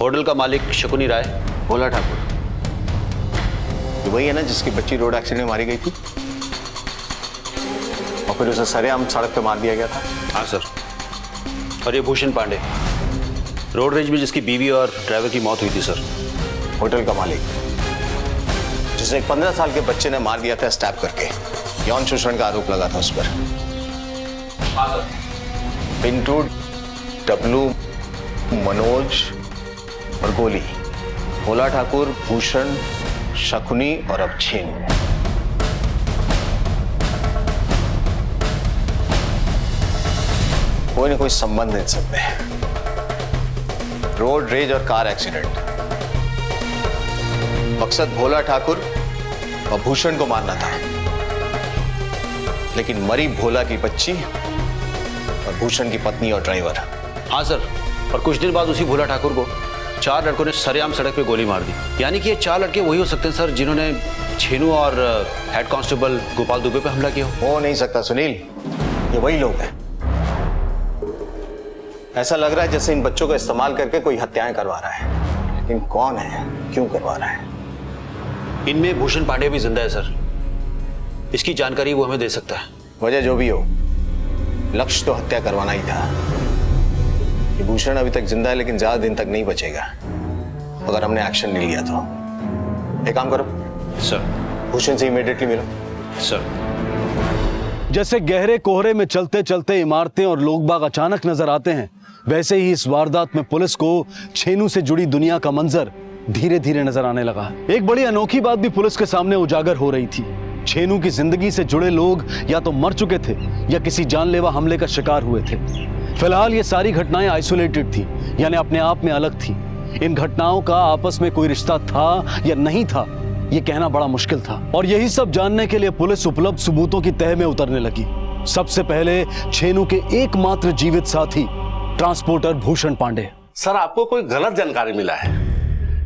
होटल का मालिक शकुनी राय। भोला ठाकुर ये वही है ना जिसकी बच्ची रोड एक्सीडेंट में मारी गई थी और फिर उसे सरेआम सड़क पे मार दिया गया था? हाँ सर। और ये भूषण पांडे, रोड रेज में जिसकी बीवी और ड्राइवर की मौत हुई थी सर। होटल का मालिक जिसे एक 15 साल के बच्चे ने मार दिया था स्टैब करके। यौन शोषण का आरोप लगा था उस पर। पिंटू, डब्लू, मनोज और गोली, भोला ठाकुर, भूषण, शकुनी और अब छेनू। कोई ना कोई संबंध है इन सब में। रोड रेज और कार एक्सीडेंट। मकसद भोला ठाकुर और भूषण को मारना था, लेकिन मरी भोला की बच्ची और भूषण की पत्नी और ड्राइवर। हाँ सर। और कुछ दिन बाद उसी भोला ठाकुर को 4 लड़कों ने सरेआम सड़क पे गोली मार दी। यानी कि ये 4 लड़के वही हो सकते हैं सर जिन्होंने छेनू और हेड कांस्टेबल गोपाल दुबे पे हमला किया। हो नहीं सकता सुनील, ये वही लोग हैं। ऐसा लग रहा है जैसे इन बच्चों का इस्तेमाल करके कोई हत्याएं करवा रहा है, लेकिन कौन है, क्यों करवा रहा है? इनमें भूषण पांडे भी जिंदा है सर। इसकी जानकारी वो हमें दे सकता है। वजह जो भी हो, लक्ष्य तो हत्या करवाना ही था। ये भूषण अभी तक जिंदा है, लेकिन ज्यादा दिन तक नहीं बचेगा अगर हमने एक्शन नहीं लिया तो। एक काम करो सर, भूषण से इमीडिएटली मिलो। सर। जैसे गहरे कोहरे में चलते चलते इमारतें और लोग बाग अचानक नजर आते हैं, वैसे ही इस वारदात में पुलिस को छेनू से जुड़ी दुनिया का मंजर धीरे धीरे नजर आने लगा। एक बड़ी अनोखी बात भी पुलिस के सामने उजागर हो रही थी। छेनू की जिंदगी से जुड़े लोग या तो मर चुके थे या किसी जानलेवा हमले का शिकार हुए थे। फिलहाल ये सारी घटनाएं आइसोलेटेड थी, यानी अपने आप में अलग थी। इन घटनाओं का आपस में कोई रिश्ता था या नहीं था, ये कहना बड़ा मुश्किल था। और यही सब जानने के लिए पुलिस उपलब्ध सबूतों की तह में उतरने लगी। सबसे पहले छेनू के एकमात्र जीवित साथी ट्रांसपोर्टर भूषण पांडे। सर, आपको कोई गलत जानकारी मिला है।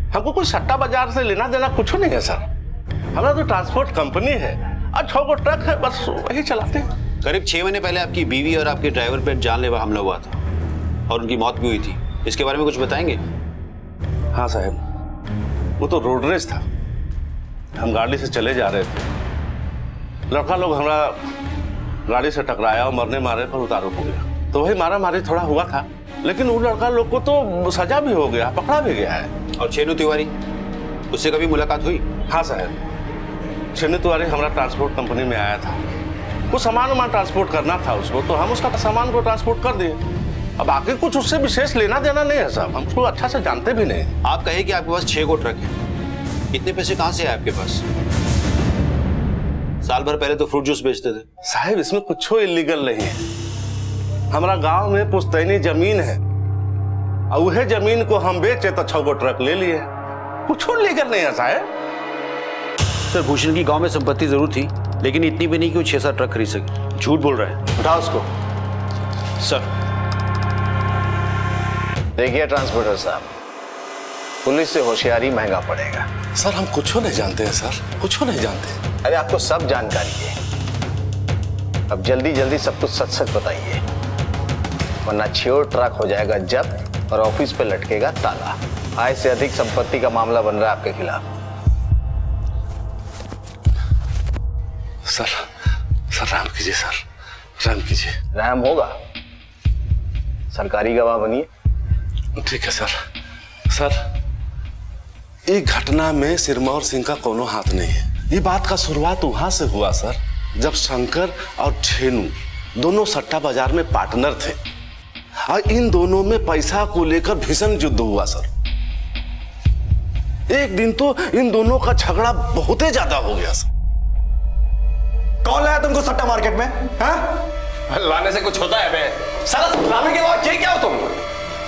हमको कोई सट्टा बाजार से लेना देना कुछ नहीं है सर। हमारा तो ट्रांसपोर्ट कंपनी है और 6 गो ट्रक है, बस वही चलाते हैं। करीब 6 महीने पहले आपकी बीवी और आपके ड्राइवर पर जानलेवा हमला हुआ था और उनकी मौत भी हुई थी। इसके बारे में कुछ बताएंगे? हाँ साहब, वो तो रोड रेस था। हम गाड़ी से चले जा रहे थे, लड़का लोग हमारा गाड़ी से टकराया और मरने मारे पर उतारू हो गया। तो वही मारा मारी थोड़ा हुआ था, लेकिन वो लड़का लोग को तो सजा भी हो गया, पकड़ा भी गया है। और छेनू तिवारी, उससे कभी मुलाकात हुई? हाँ साहब, छेनू तिवारी हमारा ट्रांसपोर्ट कंपनी में आया था। कुछ सामान ट्रांसपोर्ट करना था उसको, तो हम उसका सामान को ट्रांसपोर्ट कर दिए। अब आगे कुछ उससे विशेष लेना देना नहीं है साहब, हम उसको अच्छा से जानते भी नहीं। आप कहे कि आपके पास 6 गो ट्रक है, इतने पैसे कहाँ से आए आपके पास? साल भर पहले तो फ्रूट जूस बेचते थे। साहब, इसमें कुछ इलीगल नहीं है। हमारा गांव में पुश्तैनी जमीन है और वह जमीन को हम बेचे तो 6 गो ट्रक ले लिए। कुछ लीगल नहीं है साहब। सर, भूषण की गांव में संपत्ति जरूर थी, लेकिन इतनी भी नहीं कि वो 6-7 ट्रक खरीद सके। झूठ बोल रहा है। उठाओ उसको। सर। देखिए ट्रांसपोर्टर साहब, पुलिस से होशियारी महंगा पड़ेगा। सर, हम कुछ नहीं जानते हैं सर, कुछ नहीं जानते। अरे आपको सब जानकारी है। अब जल्दी जल्दी सब कुछ सच सच बताइए, वरना 6 ट्रक हो जाएगा जब्त और ऑफिस पे लटकेगा ताला। आय से अधिक संपत्ति का मामला बन रहा है आपके खिलाफ। सर राम कीजिए सर, रहम कीजिए। रहम होगा, सरकारी गवाह बनिए। ठीक है सर। सर, ये घटना में सिरमौर सिंह का कोनो हाथ नहीं है। ये बात का शुरुआत वहां से हुआ सर, जब शंकर और छेनू दोनों सट्टा बाजार में पार्टनर थे और इन दोनों में पैसा को लेकर भीषण युद्ध हुआ सर। एक दिन तो इन दोनों का झगड़ा बहुत ही ज्यादा हो गया सर। कौन लाया तुमको सट्टा मार्केट में? हाँ? लाने से कुछ होता है बे? साला लाने के बाद ये क्या हो तुम?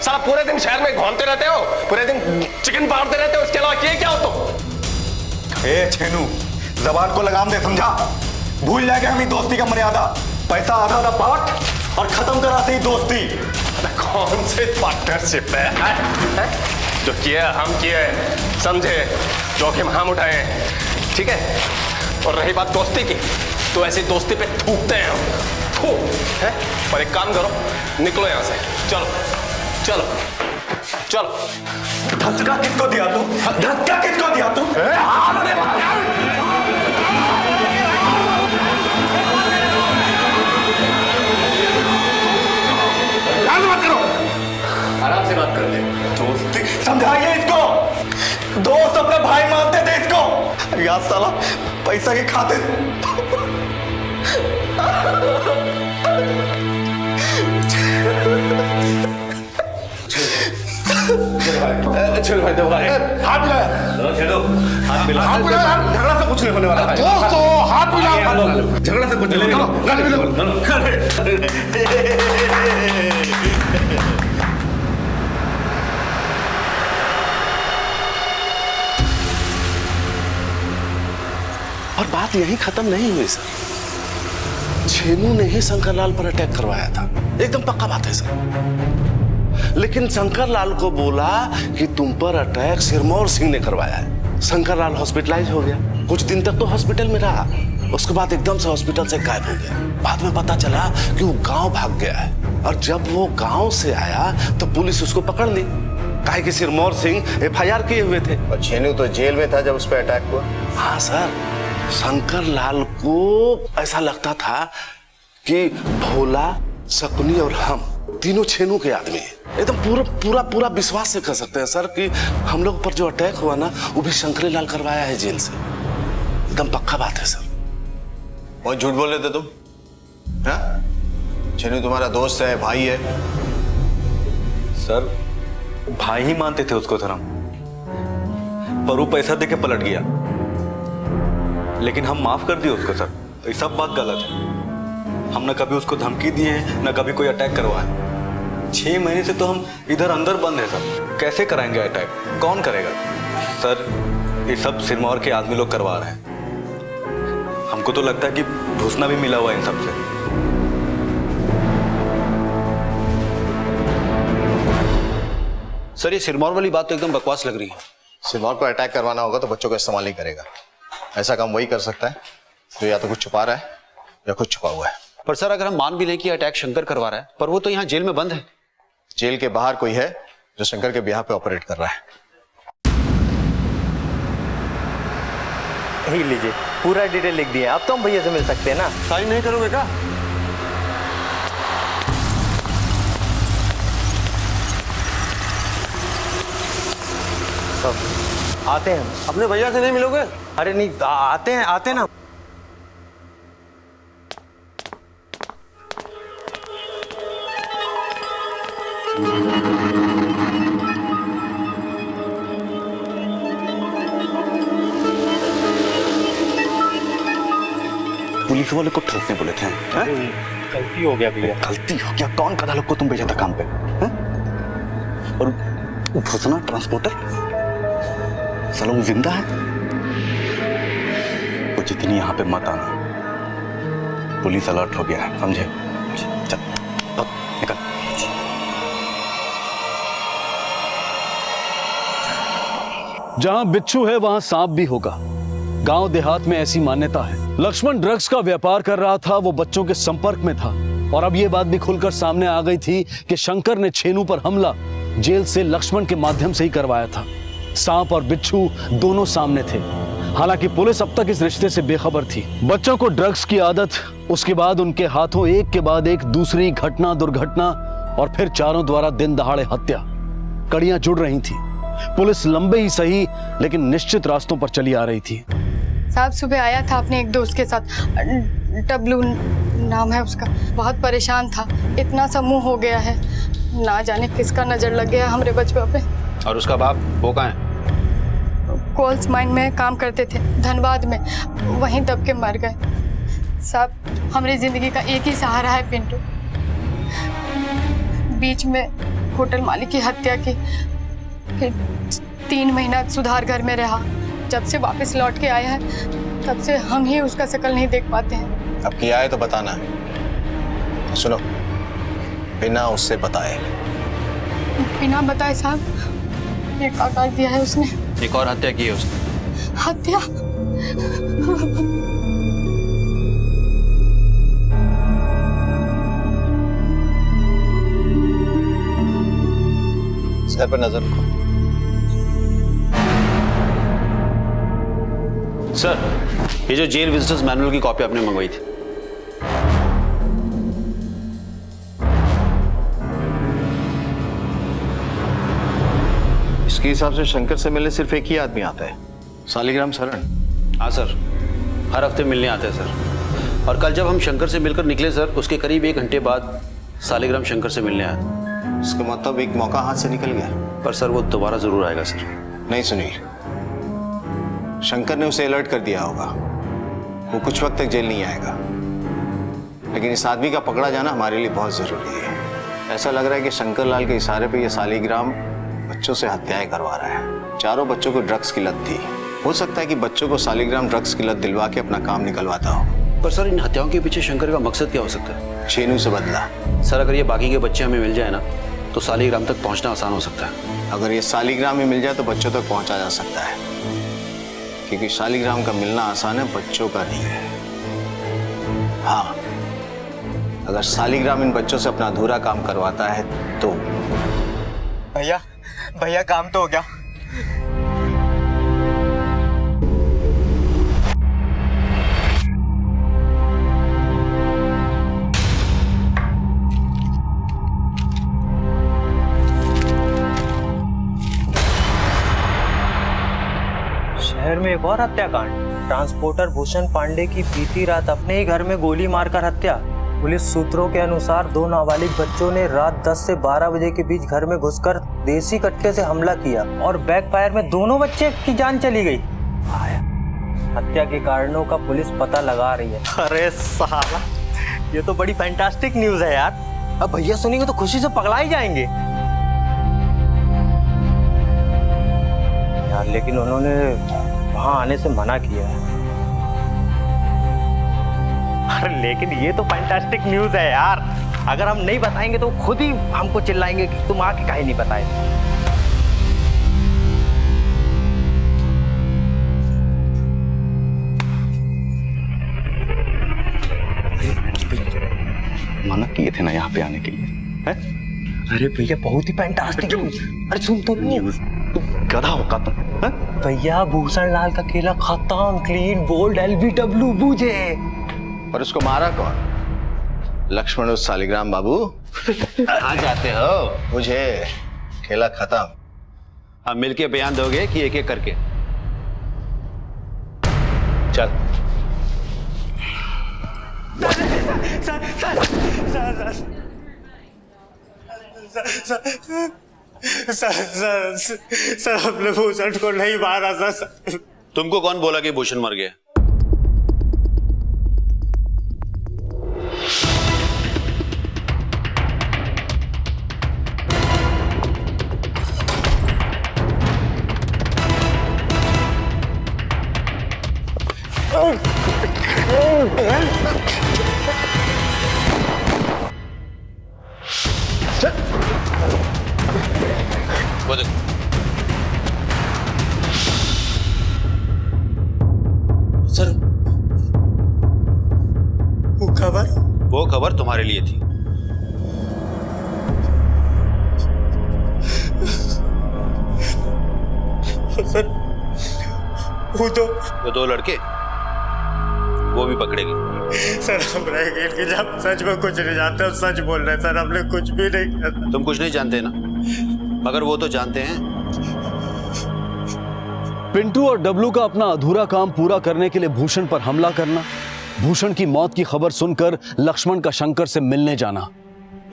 साला पूरे दिन शहर में घूमते रहते हो, पूरे दिन चिकन पाड़ते रहते हो, इसके अलावा ये क्या हो तुम? ए छेनू, जबान को लगाम दे, समझा? भूल जाएगा हमारी दोस्ती का मर्यादा। पैसा आधा आधा बांट और खत्म करा से ही दोस्ती। कौन से पार्टनरशिप है? जो किया हम किए, समझे, जोखिम हम उठाए, ठीक है? और रही बात दोस्ती की, तो ऐसी दोस्ती पे थूकते हैं हम, थू, है? पर एक काम करो, निकलो यहां से, चलो चलो चलो। धक्का किसको दिया तू? धक्का किसको दिया तू? बात करो, आराम से बात कर ले। दोस्ती समझाइए इसको। दोस्त अपने भाई मानते थे इसको। यार साला पैसा की खातिर चलो भाई, दो भाई, हाथ मिलाओ, चलो हाथ मिलाओ, हाथ मिलाओ। झगड़ा से कुछ नहीं होने वाला है दोस्तों, हाथ मिलाओ, झगड़ा से कुछ नहीं होने वाला। और बात यही खत्म नहीं हुई सर। छेनू ने ही शंकरलाल पर अटैक करवाया था, एकदम पक्का बात है सर। लेकिन शंकरलाल को बोला कि तुम पर अटैक सिरमौर सिंह ने करवाया है। शंकरलाल हॉस्पिटलाइज हो गया, कुछ दिन तक तो हॉस्पिटल में रहा, उसके बाद एकदम से हॉस्पिटल से गायब हो गया। बाद में पता चला कि वो गांव भाग गया है, और जब वो गांव से आया तो पुलिस उसको पकड़ ली, काहे कि सिरमौर सिंह FIR किए हुए थे। और छेनू तो जेल में था जब उस पर अटैक हुआ। हाँ सर, शंकरलाल को ऐसा लगता था कि भोला, शकुनी और हम तीनों छेनू के आदमी हैं। एकदम पूरा पूरा पूरा विश्वास से कह सकते हैं सर कि हम लोग पर जो अटैक हुआ ना, वो भी शंकरीलाल करवाया है जेल से। एकदम पक्का बात है सर। बहुत झूठ बोल रहे थे तुम। हाँ? छेनू तुम्हारा दोस्त है, भाई है। सर, भाई ही मानते थे उसको सर हम, पर वो पैसा देके पलट गया, लेकिन हम माफ कर दिए उसको सर। ये सब बात गलत है। हमने कभी उसको धमकी दी है, न कभी कोई अटैक करवाया। 6 महीने से तो हम इधर अंदर बंद है सर, कैसे कराएंगे अटैक? कौन करेगा सर? ये सब सिरमौर के आदमी लोग करवा रहे हैं। हमको तो लगता है कि घुसना भी मिला हुआ है इन सबसे। सर, ये सिरमौर वाली बात तो एकदम बकवास लग रही है। सिरमौर को अटैक करवाना होगा तो बच्चों का इस्तेमाल ही करेगा। ऐसा काम वही कर सकता है तो या तो कुछ छुपा रहा है या कुछ छुपा हुआ है। पर सर, अगर हम मान भी लें कि अटैक शंकर करवा रहा है, पर वो तो यहाँ जेल में बंद है। जेल के बाहर कोई है जो शंकर के बिहार पे ऑपरेट कर रहा है। ही लीजिए, पूरा डिटेल लिख दिया। अब तो हम भैया से मिल सकते हैं ना? साइन नहीं करोगे क्या? आते हैं। अपने भैया से नहीं मिलोगे? अरे नहीं, आते हैं, आते ना। पुलिस वाले को ठोकने बोले थे। गलती हो गया भैया। गलती हो गया? कौन गधा लोग को तुम भेजा था काम पे? और भूसना ट्रांसपोर्टर साला वो जिंदा है? वो जितनी यहाँ पे मत आना, पुलिस अलर्ट हो गया है, समझे? चल निकल। जहां बिच्छू है वहां सांप भी होगा। गांव देहात में ऐसी मान्यता है। लक्ष्मण ड्रग्स का व्यापार कर रहा था, वो बच्चों के संपर्क में था, और अब ये बात भी खुलकर सामने आ गई थी कि शंकर ने छेनू पर हमला जेल से लक्ष्मण के माध्यम से ही करवाया था। सांप और बिच्छू दोनों सामने थे। हालांकि पुलिस अब तक इस रिश्ते से बेखबर थी। बच्चों को ड्रग्स की आदत, उसके बाद उनके हाथों एक के बाद एक दूसरी घटना दुर्घटना और फिर चारों द्वारा दिन दहाड़े हत्या, कड़ियां जुड़ रही थी। पुलिस लंबे ही सही लेकिन निश्चित रास्तों पर चली आ रही थी। साहब सुबह आया था अपने एक दोस्त के साथ, डब्लू नाम है उसका। बहुत परेशान था, इतना सा मुंह हो गया है, ना जाने किसका नजर लग गया हमारे बचपन पे। और उसका बाप वो कहाँ है? कोल्स माइन में काम करते थे धनबाद में, वहीं दब के मर गए। साहब हमारी जिंदगी का एक ही सहारा है पिंटू। बीच में होटल मालिक की हत्या की, फिर 3 महीना सुधार घर में रहा। जब से वापस लौट के आया है तब से हम ही उसका शकल नहीं देख पाते हैं। अब किया है तो बताना है। सुनो, बिना उससे बताए। बिना बताए साहब? ये क्या कर दिया है उसने? एक और हत्या की है उसने। हत्या? सर पर नजर रखो। सर, ये जो जेल विजिटर्स मैनुअल की कॉपी आपने मंगवाई थी, इसके हिसाब से शंकर से मिलने सिर्फ एक ही आदमी आता है, सालिग्राम शरण। हाँ सर, हर हफ्ते मिलने आते हैं सर। और कल जब हम शंकर से मिलकर निकले सर, उसके करीब 1 घंटे बाद सालिग्राम शंकर से मिलने आया। इसका मतलब एक मौका हाथ से निकल गया। पर सर वो दोबारा जरूर आएगा सर। नहीं सुनील, शंकर ने उसे अलर्ट कर दिया होगा, वो कुछ वक्त तक जेल नहीं आएगा। लेकिन इस आदमी का पकड़ा जाना हमारे लिए बहुत जरूरी है। ऐसा लग रहा है कि शंकर लाल के इशारे पे ये सालिग्राम बच्चों से हत्याएं करवा रहा है। चारों बच्चों को ड्रग्स की लत थी। हो सकता है कि बच्चों को सालिग्राम ड्रग्स की लत दिलवा के अपना काम निकलवाता हो। पर सर इन हत्याओं के पीछे शंकर का मकसद क्या हो सकता है? छेनू से बदला। सर अगर ये बाकी के बच्चे हमें मिल जाए ना तो सालिग्राम तक पहुंचना आसान हो सकता है। अगर ये सालिग्राम ही मिल जाए तो बच्चों तक पहुंचा जा सकता है, क्योंकि सालिग्राम का मिलना आसान है, बच्चों का नहीं है। हाँ, अगर सालिग्राम इन बच्चों से अपना अधूरा काम करवाता है तो। भैया काम तो हो गया। शहर में एक और हत्याकांड। ट्रांसपोर्टर भूषण पांडे की बीती रात अपने ही घर में गोली मारकर हत्या। पुलिस सूत्रों के अनुसार 2 नाबालिग बच्चों ने रात 10 से 12 बजे के बीच घर में घुसकर देसी कट्टे से हमला किया और बैकफायर में दोनों बच्चे की जान चली गई। हत्या के कारणों का पुलिस पता लगा रही है। अरे साला, ये तो बड़ी फैंटास्टिक न्यूज़ है यार। अब भैया सुनेंगे तो खुशी से पगला ही जाएंगे यार। लेकिन उन्होंने वहां आने से मना किया है। लेकिन ये तो फैंटास्टिक न्यूज़ है यार। अगर हम नहीं बताएंगे तो खुद ही हमको चिल्लाएंगे कि तुम आके काहे नहीं बताए। मना किए थे ना यहाँ पे आने के लिए, है? अरे भैया बहुत ही फैंटास्टिक न्यूज़। अरे सुन तो न्यूज़, तुम गधा होगा तुम, है? भैया भूषण लाल का खेला खत्म, क्लीन बोल्ड, LBW बूझे। और उसको मारा कौन? लक्ष्मण उस सालिग्राम बाबू। कहाँ जाते हो? मुझे खेला खत्म। अब मिलके बयान दोगे कि एक एक करके? चल। सर हमने भूषण को नहीं मारा था सर। तुमको कौन बोला कि भूषण मर गया? सर वो खबर तुम्हारे लिए थी। सर वो तो वो 2 लड़के वो भी पकड़ेगी। सर हम रह गए कि जब सच में कुछ नहीं जानते, हम सच बोल रहे हैं सर, हमने कुछ भी नहीं किया। तुम कुछ नहीं जानते ना, मगर वो तो जानते हैं। पिंटू और डब्लू का अपना अधूरा काम पूरा करने के लिए भूषण पर हमला करना, भूषण की मौत की खबर सुनकर लक्ष्मण का शंकर से मिलने जाना,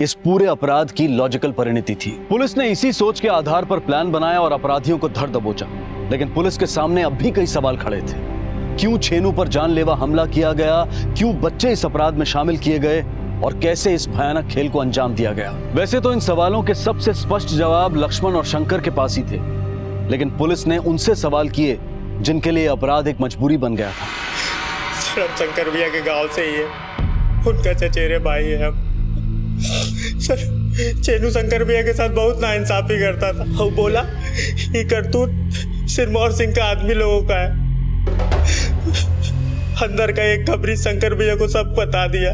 इस पूरे अपराध की लॉजिकल परिणति थी। पुलिस ने इसी सोच के आधार पर प्लान बनाया और अपराधियों को धर दबोचा। लेकिन पुलिस के सामने अब भी कई सवाल खड़े थे। क्यों छेनू पर जानलेवा हमला किया गया, क्यों बच्चे इस अपराध में शामिल किए गए और कैसे इस भयानक खेल को अंजाम दिया गया। वैसे तो इन सवालों के सबसे स्पष्ट जवाब लक्ष्मण और शंकर के पास ही थे, लेकिन पुलिस ने उनसे सवाल किए जिनके लिए अपराध एक मजबूरी बन गया था। सर हम शंकर भैया के गांव से ही है, उनका चचेरे भाई है हम। सर चेनू शंकर भैया के साथ बहुत नाइंसाफी करता था। वो बोला ये करतूत सिरमौर सिंह का आदमी लोगों का है। अंदर का एक खबरी शंकर भैया को सब बता दिया।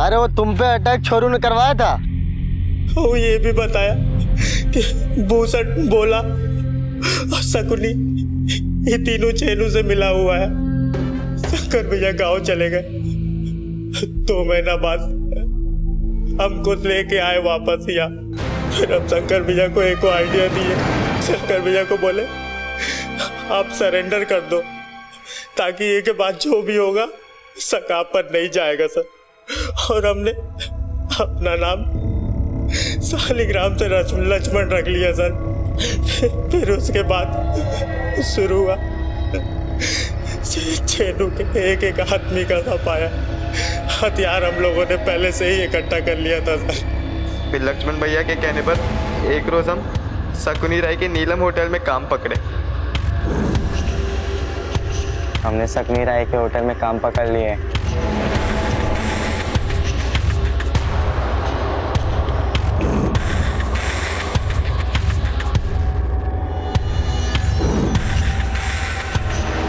अरे वो तुम पे अटैक छोरू ने करवाया था। वो ये भी बताया कि भूषण बोला और शकुनी ये तीनों चेनू से मिला हुआ है। शंकर भैया गांव चले गए। 2 महीना बाद हमको लेके आए वापस यहाँ। फिर हम शंकर भैया को एक आइडिया दिए। शंकर भैया को बोले आप सरेंडर कर दो ताकि ये के बाद जो भी होगा सका पर नहीं जाएगा सर। और हमने अपना नाम सालिग्राम से लक्ष्मण रख लिया सर। फिर उसके बाद शुरू हुआ। छेनू के एक आदमी का सा पाया। हथियार हम लोगों ने पहले से ही इकट्ठा कर लिया था सर। फिर लक्ष्मण भैया के कहने पर एक रोज हम शकुनी राय के नीलम होटल में काम पकड़े। हमने शकुनी राय के होटल में काम पकड़ लिए।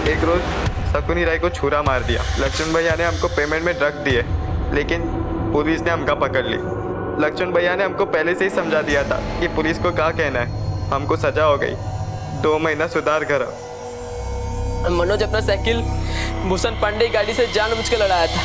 एक रोज शकुनी राय को छुरा मार दिया। लक्ष्मण भैया ने हमको पेमेंट में ड्रग दिए, लेकिन पुलिस ने हमका पकड़ ली। लक्ष्मण भैया ने हमको पहले से ही समझा दिया था कि पुलिस को क्या कहना है। हमको सजा हो गई, 2 महीना सुधार घर। मनोज अपना साइकिल भूषण पांडे की गाड़ी से जानबूझ के लड़ाया था।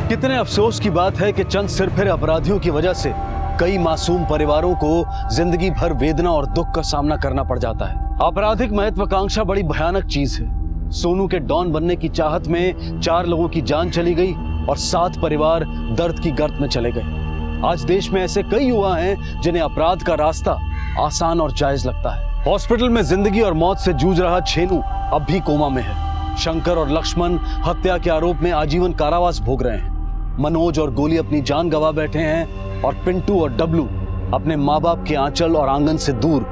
कितने अफसोस की बात है कि चंद सिरफिरे अपराधियों की वजह से कई मासूम परिवारों को जिंदगी भर वेदना और दुख का सामना करना पड़ जाता है। आपराधिक महत्वाकांक्षा बड़ी भयानक चीज है। सोनू के डॉन बनने की चाहत में 4 लोगों की जान चली गई और 7 परिवार दर्द की गर्त में चले गए। आज देश में ऐसे कई युवा हैं जिन्हें अपराध का रास्ता आसान और जायज लगता है। हॉस्पिटल में जिंदगी और मौत से जूझ रहा छेनू अब भी कोमा में है। शंकर और लक्ष्मण हत्या के आरोप में आजीवन कारावास भोग रहे हैं। मनोज और गोली अपनी जान गंवा बैठे हैं और पिंटू और डब्लू अपने माँ बाप के आंचल और आंगन से दूर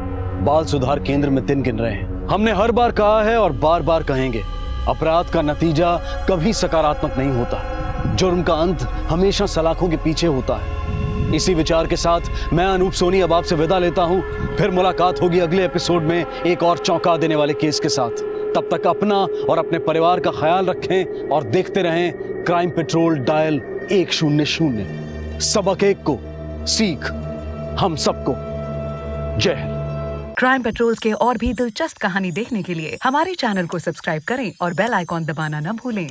बाल सुधार केंद्र में दिन गिन रहे हैं। हमने हर बार कहा है और बार बार कहेंगे, अपराध का नतीजा कभी सकारात्मक नहीं होता। जुर्म का अंत हमेशा सलाखों के पीछे होता है। इसी विचार के साथ मैं अनूप सोनी अब आपसे विदा लेता हूं। फिर मुलाकात होगी अगले एपिसोड में एक और चौंका देने वाले केस के साथ। तब तक अपना और अपने परिवार का ख्याल रखें और देखते रहें क्राइम पेट्रोल डायल 100। सबक एक को सीख हम सबको। जय हिंद। क्राइम पेट्रोल के और भी दिलचस्प कहानी देखने के लिए हमारे चैनल को सब्सक्राइब करें और बेल आइकॉन दबाना न भूलें।